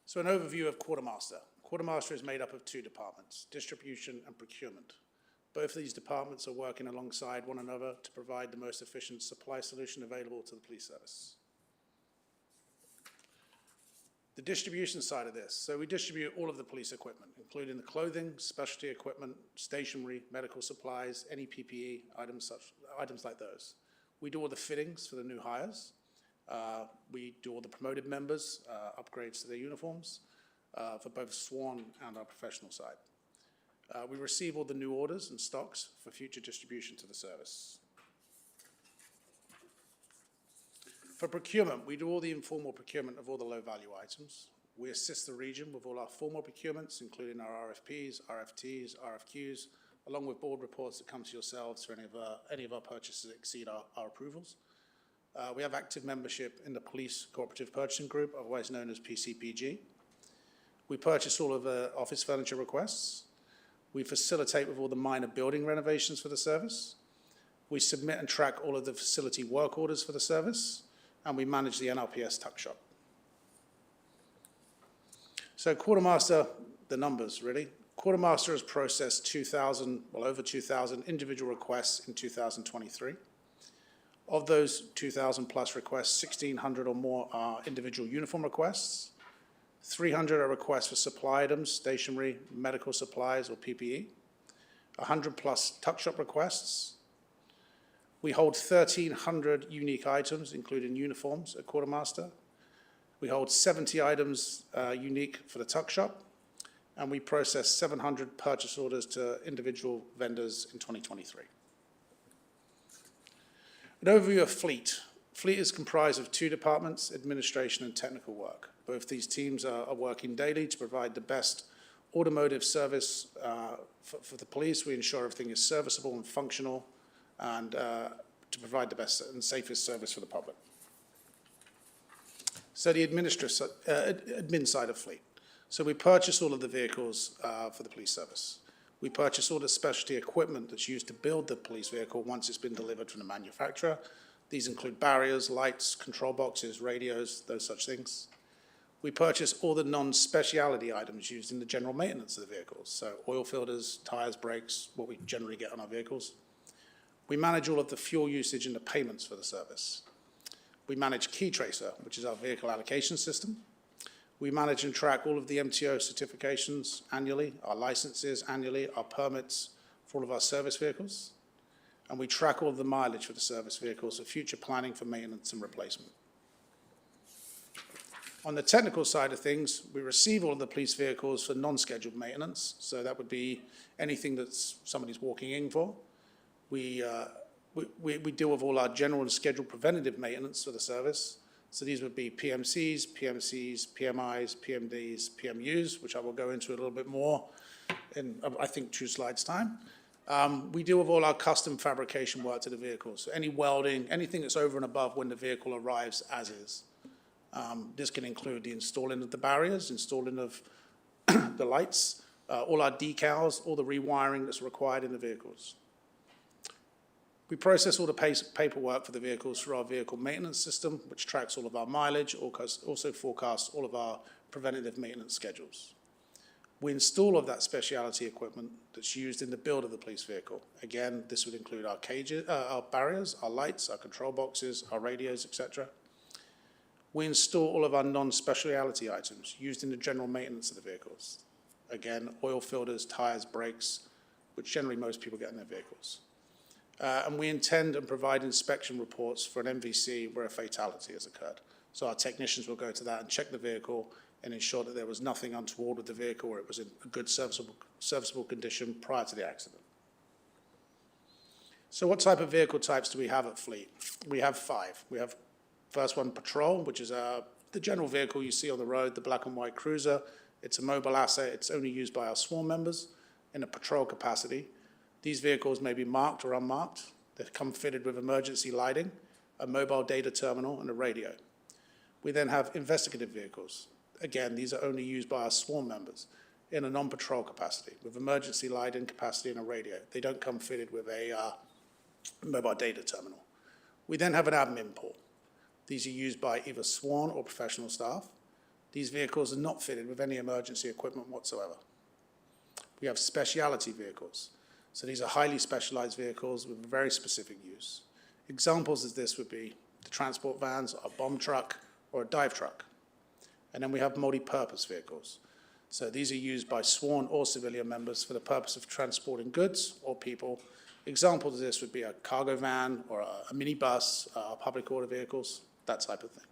So an overview of quartermaster. Quartermaster is made up of 2 departments, distribution and procurement. Both of these departments are working alongside one another to provide the most efficient supply solution available to the police service. The distribution side of this. So we distribute all of the police equipment, including the clothing, specialty equipment, stationery, medical supplies, any PPE, items like those. We do all the fittings for the new hires. We do all the promoted members, upgrades to their uniforms for both sworn and our professional side. We receive all the new orders and stocks for future distribution to the service. For procurement, we do all the informal procurement of all the low-value items. We assist the region with all our formal procurements, including our RFPs, RFTs, RFQs, along with board reports that come to yourselves for any of our purchases that exceed our approvals. We have active membership in the Police Cooperative Purchasing Group, otherwise known as PCPG. We purchase all of the office furniture requests. We facilitate with all the minor building renovations for the service. We submit and track all of the facility work orders for the service, and we manage the NRPS tuck shop. So quartermaster, the numbers really. Quartermaster has processed over 2,000 individual requests in 2023. Of those 2,000 plus requests, 1,600 or more are individual uniform requests. 300 are requests for supply items, stationery, medical supplies, or PPE. 100 plus tuck shop requests. We hold 1,300 unique items, including uniforms at quartermaster. We hold 70 items unique for the tuck shop, and we process 700 purchase orders to individual vendors in 2023. An overview of fleet. Fleet is comprised of 2 departments, administration and technical work. Both these teams are working daily to provide the best automotive service for the police. We ensure everything is serviceable and functional, and to provide the best and safest service for the public. So the admin side of fleet. So we purchase all of the vehicles for the police service. We purchase all the specialty equipment that's used to build the police vehicle once it's been delivered from the manufacturer. These include barriers, lights, control boxes, radios, those such things. We purchase all the non-speciality items used in the general maintenance of the vehicles, so oil filters, tires, brakes, what we generally get on our vehicles. We manage all of the fuel usage and the payments for the service. We manage Key Tracer, which is our vehicle allocation system. We manage and track all of the MTO certifications annually, our licenses annually, our permits for all of our service vehicles. And we track all of the mileage for the service vehicles for future planning for maintenance and replacement. On the technical side of things, we receive all of the police vehicles for non-scheduled maintenance. So that would be anything that somebody's walking in for. We deal with all our general and scheduled preventative maintenance for the service. So these would be PMCs, PMIs, PMDs, PMUs, which I will go into a little bit more in, I think, 2 slides' time. We deal with all our custom fabrication work to the vehicles. So any welding, anything that's over and above when the vehicle arrives as is. This can include the installing of the barriers, installing of the lights, all our decals, all the rewiring that's required in the vehicles. We process all the paperwork for the vehicles through our vehicle maintenance system, which tracks all of our mileage, also forecasts all of our preventative maintenance schedules. We install all of that specialty equipment that's used in the build of the police vehicle. Again, this would include our cages, our barriers, our lights, our control boxes, our radios, etc. We install all of our non-specialty items used in the general maintenance of the vehicles. Again, oil filters, tires, brakes, which generally most people get in their vehicles. And we intend and provide inspection reports for an MVC where a fatality has occurred. So our technicians will go to that and check the vehicle and ensure that there was nothing untoward with the vehicle or it was in a good serviceable condition prior to the accident. So what type of vehicle types do we have at Fleet? We have 5. We have first one, Patrol, which is the general vehicle you see on the road, the black and white cruiser. It's a mobile asset. It's only used by our sworn members in a patrol capacity. These vehicles may be marked or unmarked. They come fitted with emergency lighting, a mobile data terminal, and a radio. We then have investigative vehicles. Again, these are only used by our sworn members in a non-patrol capacity with emergency lighting capacity and a radio. They don't come fitted with a mobile data terminal. We then have an admin pool. These are used by either sworn or professional staff. These vehicles are not fitted with any emergency equipment whatsoever. We have specialty vehicles. So these are highly specialized vehicles with very specific use. Examples of this would be the transport vans, a bomb truck, or a dive truck. And then we have multi-purpose vehicles. So these are used by sworn or civilian members for the purpose of transporting goods or people. Examples of this would be a cargo van or a minibus, public order vehicles, that type of thing.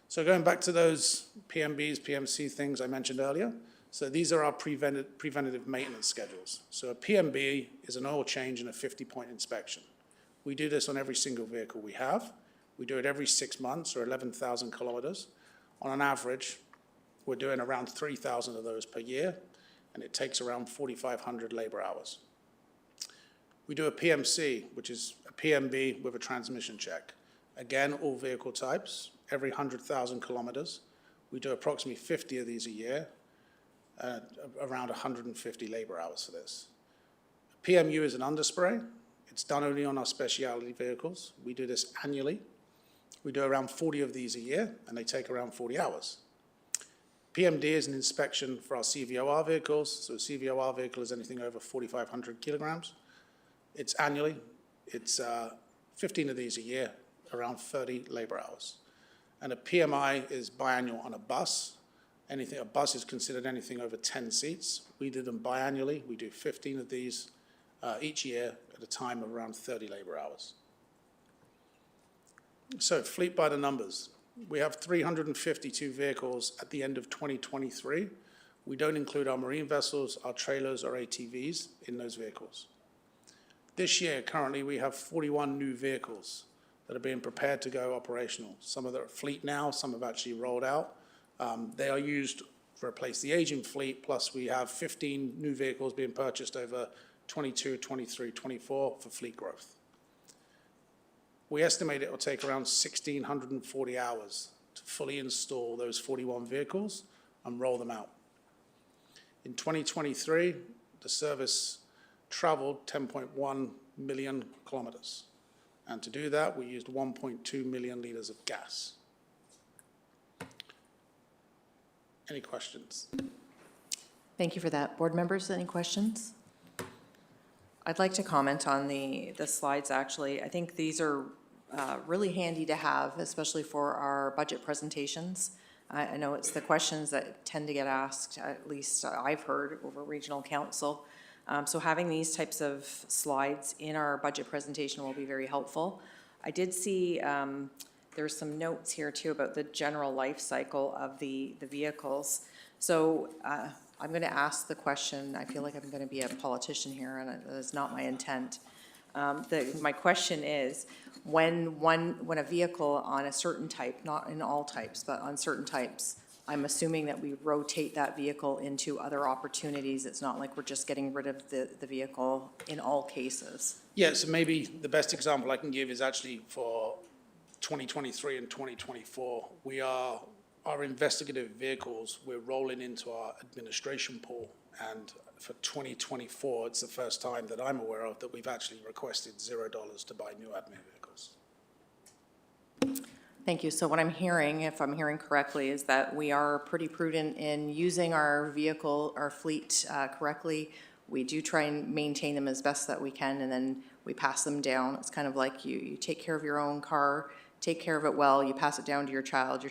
So going back to those PMBs, PMC things I mentioned earlier, so these are our preventative maintenance schedules. So a PMB is an oil change and a 50-point inspection. We do this on every single vehicle we have. We do it every 6 months or 11,000 kilometers. On an average, we're doing around 3,000 of those per year, and it takes around 4,500 labor hours. We do a PMC, which is a PMB with a transmission check. Again, all vehicle types, every 100,000 kilometers. We do approximately 50 of these a year, around 150 labor hours for this. PMU is an underspray. It's done only on our specialty vehicles. We do this annually. We do around 40 of these a year, and they take around 40 hours. PMD is an inspection for our CVOR vehicles. So a CVOR vehicle is anything over 4,500 kilograms. It's annually. It's 15 of these a year, around 30 labor hours. And a PMI is biannual on a bus. A bus is considered anything over 10 seats. We do them biannually. We do 15 of these each year at a time of around 30 labor hours. So Fleet by the numbers. We have 352 vehicles at the end of 2023. We don't include our marine vessels, our trailers, or ATVs in those vehicles. This year, currently, we have 41 new vehicles that are being prepared to go operational. Some of them are at Fleet now, some have actually rolled out. They are used to replace the aging fleet, plus we have 15 new vehicles being purchased over 22, 23, 24 for fleet growth. We estimate it will take around 1,640 hours to fully install those 41 vehicles and roll them out. In 2023, the service traveled 10.1 million kilometers. And to do that, we used 1.2 million litres of gas. Any questions? Thank you for that. Board members, any questions? I'd like to comment on the slides, actually. I think these are really handy to have, especially for our budget presentations. I know it's the questions that tend to get asked, at least I've heard over regional council. So having these types of slides in our budget presentation will be very helpful. I did see there's some notes here too about the general life cycle of the vehicles. So I'm going to ask the question. I feel like I'm going to be a politician here, and that is not my intent. My question is, when a vehicle on a certain type, not in all types, but on certain types, I'm assuming that we rotate that vehicle into other opportunities. It's not like we're just getting rid of the vehicle in all cases. Yeah, so maybe the best example I can give is actually for 2023 and 2024. Our investigative vehicles, we're rolling into our administration pool. And for 2024, it's the first time that I'm aware of that we've actually requested $0 to buy new admin vehicles. Thank you. So what I'm hearing, if I'm hearing correctly, is that we are pretty prudent in using our vehicle, our fleet correctly. We do try and maintain them as best that we can, and then we pass them down. It's kind of like you take care of your own car, take care of it well, you pass it down to your child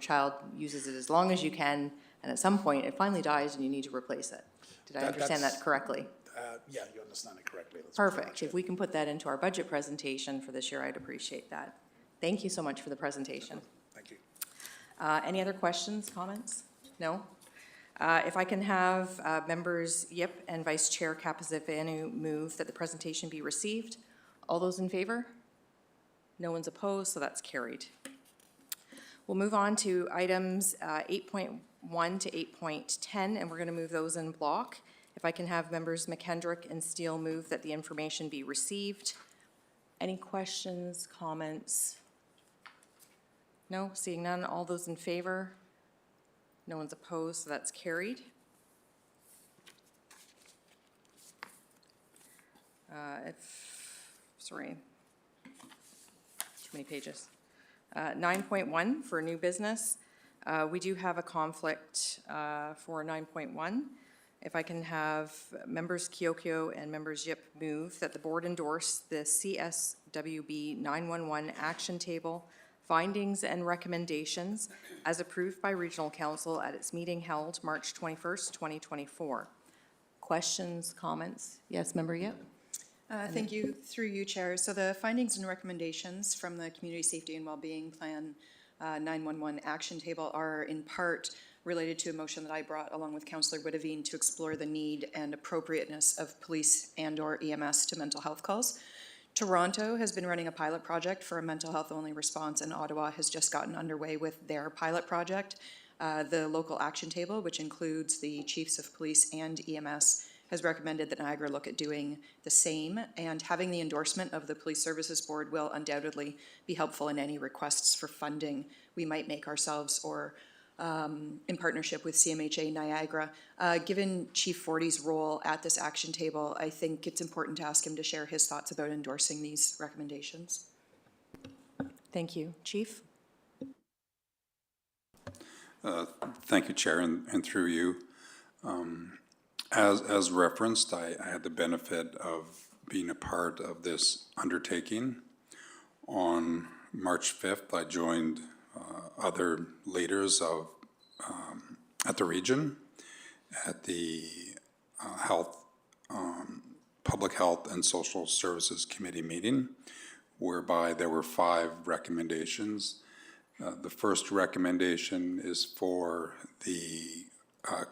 uses it as long as you can, and at some point it finally dies and you need to replace it. Did I understand that correctly? Yeah, you understand it correctly. That's Perfect. If we can put that into our budget presentation for this year, I'd appreciate that. Thank you so much for the presentation. Thank you. Any other questions, comments? No? If I can have members Yip and Vice Chair Capizivanu move that the presentation be received. All those in favor? No one's opposed, so that's carried. We'll move on to items 8.1 to 8.10, and we're going to move those in block. If I can have members McKendrick and Steele move that the information be received. Any questions, comments? No? Seeing none, all those in favor? No one's opposed, so that's carried. Sorry, too many pages. 9.1 for new business. We do have a conflict for 9.1. If I can have members Kiokio and members Yip move that the board endorse the CSWB 911 action table findings and recommendations as approved by Regional Council at its meeting held March 21st, 2024. Questions, comments? Yes, member Yip? Thank you, through you, Chair. So the findings and recommendations from the Community Safety and Wellbeing Plan 911 action table are in part related to a motion that I brought along with Councillor Witteveen to explore the need and appropriateness of police and/or EMS to mental health calls. Toronto has been running a pilot project for a mental health only response, and Ottawa has just gotten underway with their pilot project. The local action table, which includes the chiefs of police and EMS, has recommended that Niagara look at doing the same, and having the endorsement of the Police Services Board will undoubtedly be helpful in any requests for funding we might make ourselves or in partnership with CMHA Niagara. Given Chief Forty's role at this action table, I think it's important to ask him to share his thoughts about endorsing these recommendations. Thank you. Chief? Thank you, Chair, and through you. As referenced, I had the benefit of being a part of this undertaking. On March 5th, I joined other leaders of at the region at the Public Health and Social Services Committee meeting, whereby there were 5 recommendations. The first recommendation is for the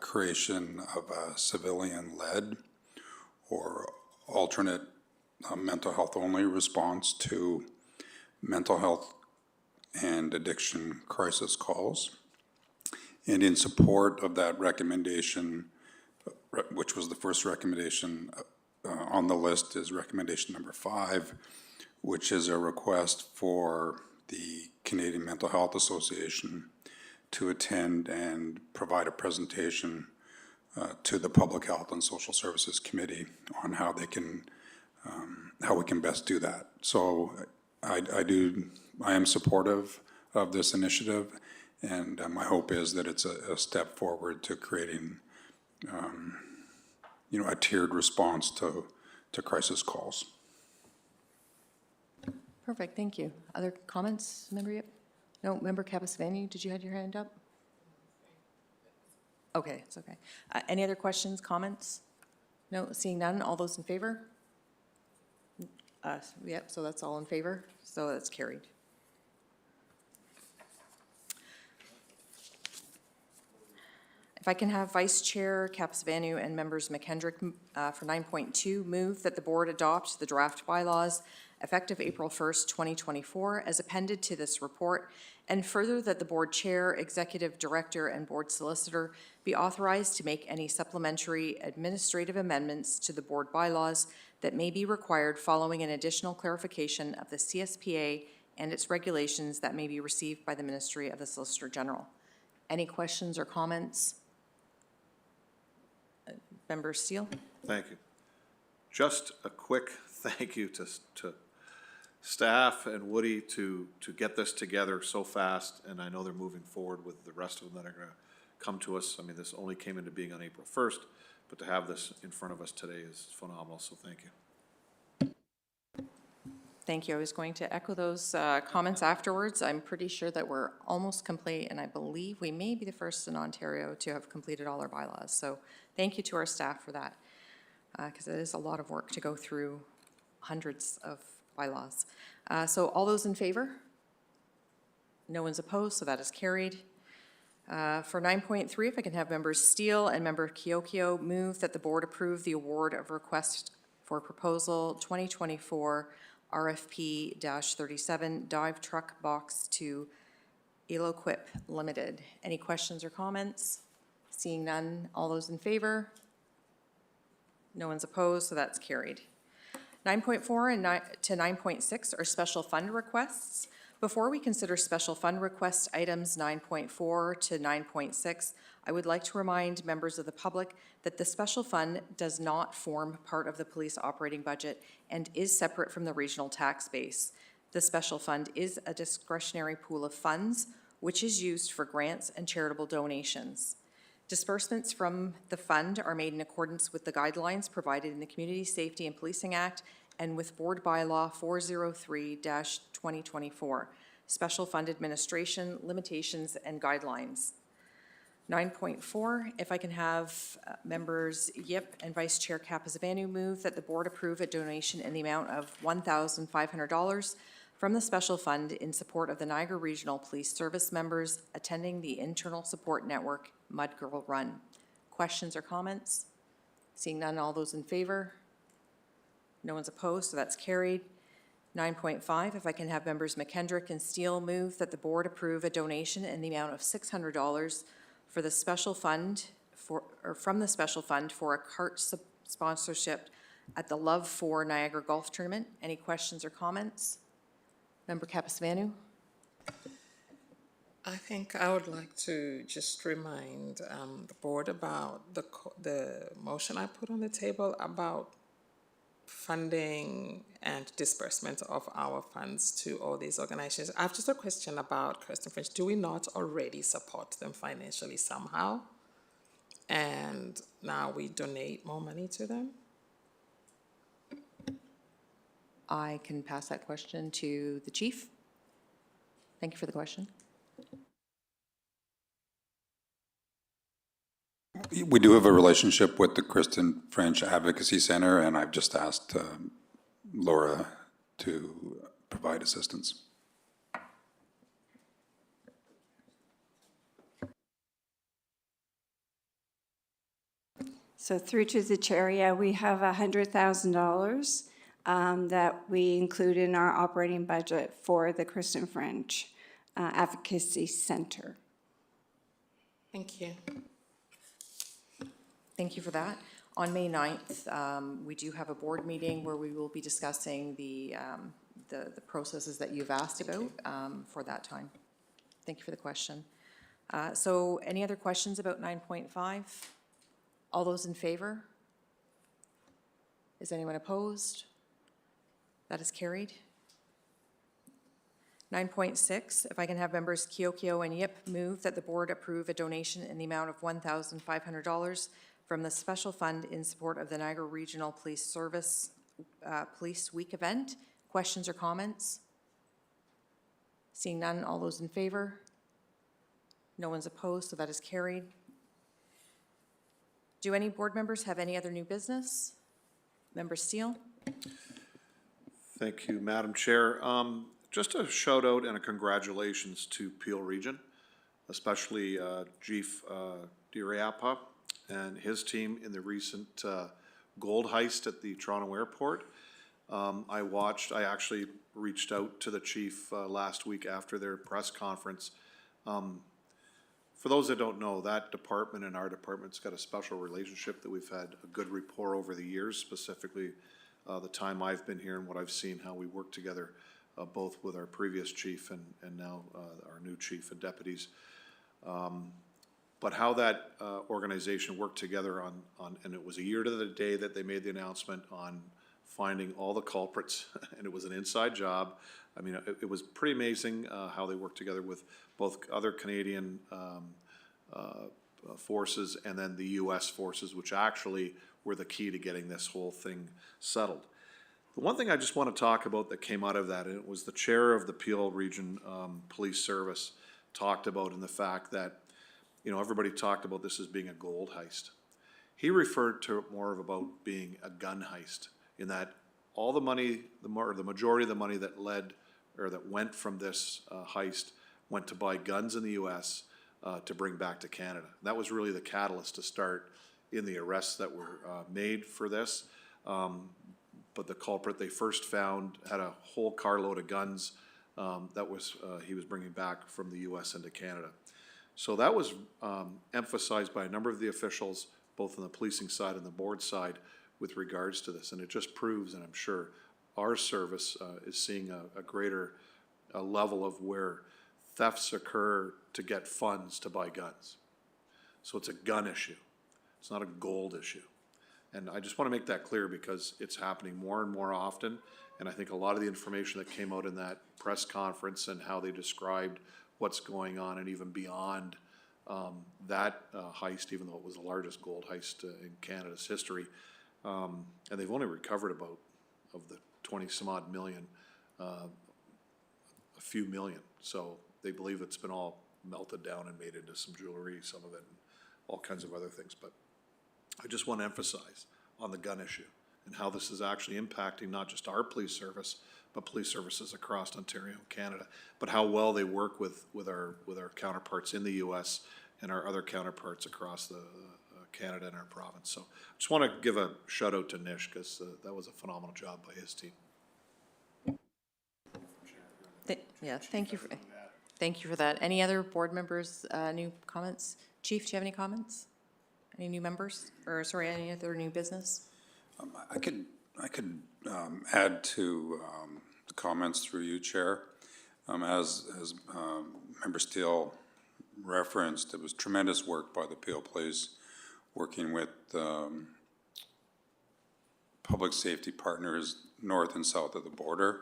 creation of a civilian-led or alternate mental health only response to mental health and addiction crisis calls. And in support of that recommendation, which was the first recommendation on the list, is recommendation number 5, which is a request for the Canadian Mental Health Association to attend and provide a presentation to the Public Health and Social Services Committee on how they can, how we can best do that. So I am supportive of this initiative, and my hope is that it's a step forward to creating, a tiered response to crisis calls. Perfect, thank you. Other comments, Member Yip? No, Member Capasvani, did you have your hand up? Okay, it's okay. Any other questions, comments? No, seeing none, all those in favor? Yep, so that's all in favor, so that's carried. If I can have Vice Chair Capasvanu and members McKendrick for 9.2, move that the board adopt the draft bylaws effective April 1st, 2024, as appended to this report, and further that the board chair, executive director, and board solicitor be authorized to make any supplementary administrative amendments to the board bylaws that may be required following an additional clarification of the CSPA and its regulations that may be received by the Ministry of the Solicitor General. Any questions or comments? Member Steele? Thank you. Just a quick thank you to staff and Woody to get this together so fast, and I know they're moving forward with the rest of them that are gonna come to us. I mean, this only came into being on April 1st, but to have this in front of us today is phenomenal, so thank you. Thank you. I was going to echo those comments afterwards. I'm pretty sure that we're almost complete, and I believe we may be the first in Ontario to have completed all our bylaws. So thank you to our staff for that, because it is a lot of work to go through hundreds of bylaws. So all those in favor? No one's opposed, so that is carried. For 9.3, if I can have members Steele and member Kiokio move that the board approve the award of request for proposal 2024 RFP-37 dive truck box to Eloquip Limited. Any questions or comments? Seeing none, all those in favor? No one's opposed, so that's carried. 9.4 and to 9.6 are special fund requests. Before we consider special fund request items 9.4 to 9.6, I would like to remind members of the public that the special fund does not form part of the police operating budget and is separate from the regional tax base. The special fund is a discretionary pool of funds which is used for grants and charitable donations. Disbursements from the fund are made in accordance with the guidelines provided in the Community Safety and Policing Act and with Board Bylaw 403-2024, Special Fund Administration, Limitations, and Guidelines. 9.4, if I can have members Yip and Vice Chair Capasvanu move that the board approve a donation in the amount of $1,500 from the special fund in support of the Niagara Regional Police Service members attending the Internal Support Network Mud Girl Run. Questions or comments? Seeing none, all those in favor? No one's opposed, so that's carried. 9.5, if I can have members McKendrick and Steele move that the board approve a donation in the amount of $600 for the special fund from the special fund for a cart sponsorship at the Love 4 Niagara Golf Tournament. Any questions or comments? Member Capasvanu? I think I would like to just remind the board about the motion I put on the table about funding and disbursement of our funds to all these organizations. I have just a question about Kirsten French. Do we not already support them financially somehow? And now we donate more money to them? I can pass that question to the chief. Thank you for the question. We do have a relationship with the Kristen French Advocacy Center, and I've just asked Laura to provide assistance. So through to the chair, yeah, we have $100,000 that we include in our operating budget for the Kristen French Advocacy Center. Thank you. Thank you for that. On May 9th, we do have a board meeting where we will be discussing the processes that you've asked about for that time. Thank you for the question. So any other questions about 9.5? All those in favor? Is anyone opposed? That is carried. 9.6, if I can have members Kiokio and Yip move that the board approve a donation in the amount of $1,500 from the special fund in support of the Niagara Regional Police Service Police Week event. Questions or comments? Seeing none, all those in favor? No one's opposed, so that is carried. Do any board members have any other new business? Member Steele? Thank you, Madam Chair. Just a shout out and a congratulations to Peel Region, especially Chief Diriapa and his team in the recent gold heist at the Toronto Airport. I actually reached out to the chief last week after their press conference. For those that don't know, that department and our department's got a special relationship that we've had a good rapport over the years, specifically the time I've been here and what I've seen, how we work together, both with our previous chief and now our new chief and deputies. But how that organization worked together on, and it was a year to the day that they made the announcement on finding all the culprits, and it was an inside job. I mean, it was pretty amazing how they worked together with both other Canadian forces and then the U.S. forces, which actually were the key to getting this whole thing settled. The one thing I just want to talk about that came out of that, and it was the chair of the Peel Region Police Service talked about in the fact that, you know, everybody talked about this as being a gold heist. He referred to it more of about being a gun heist, in that all the money, the majority of the money that led or that went from this heist went to buy guns in the U.S. To bring back to Canada. That was really the catalyst to start in the arrests that were made for this. But the culprit they first found had a whole carload of guns that he was bringing back from the U.S. into Canada. So that was emphasized by a number of the officials, both on the policing side and the board side, with regards to this. And it just proves, and I'm sure our service is seeing a greater level of where thefts occur to get funds to buy guns. So it's a gun issue. It's not a gold issue. And I just want to make that clear because it's happening more and more often. And I think a lot of the information that came out in that press conference and how they described what's going on and even beyond that heist, even though it was the largest gold heist in Canada's history, and they've only recovered about, of the 20 some odd million, a few million. So they believe it's been all melted down and made into some jewelry, some of it, and all kinds of other things. But I just want to emphasize on the gun issue and how this is actually impacting not just our police service, but police services across Ontario and Canada, but how well they work with our counterparts in the U.S. and our other counterparts across the Canada and our province. So I just want to give a shout out to Nish because that was a phenomenal job by his team. Yeah, thank you for that. Any other board members, new comments? Chief, do you have any comments? Any new members, or sorry, any other new business? I could add to the comments through you, Chair. As Member Steele referenced, it was tremendous work by the Peel Police, working with public safety partners north and south of the border.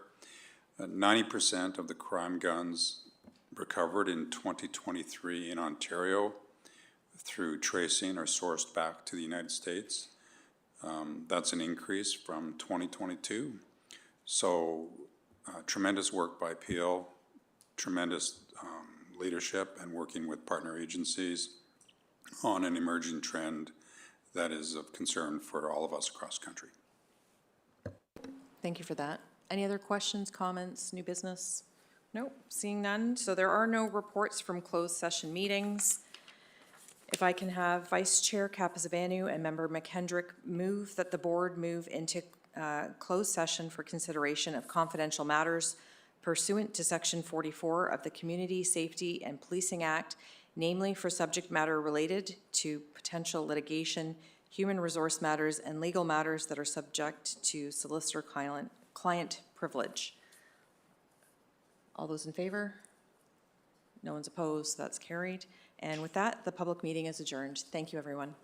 90% of the crime guns recovered in 2023 in Ontario through tracing are sourced back to the United States. That's an increase from 2022. So tremendous work by Peel, tremendous leadership and working with partner agencies on an emerging trend that is of concern for all of us across country. Thank you for that. Any other questions, comments, new business? Nope, seeing none. So there are no reports from closed session meetings. If I can have Vice Chair Kapazavanu and Member McKendrick move that the board move into closed session for consideration of confidential matters pursuant to Section 44 of the Community Safety and Policing Act, namely for subject matter related to potential litigation, human resource matters, and legal matters that are subject to solicitor-client privilege. All those in favor? No one's opposed, that's carried. And with that, the public meeting is adjourned. Thank you, everyone.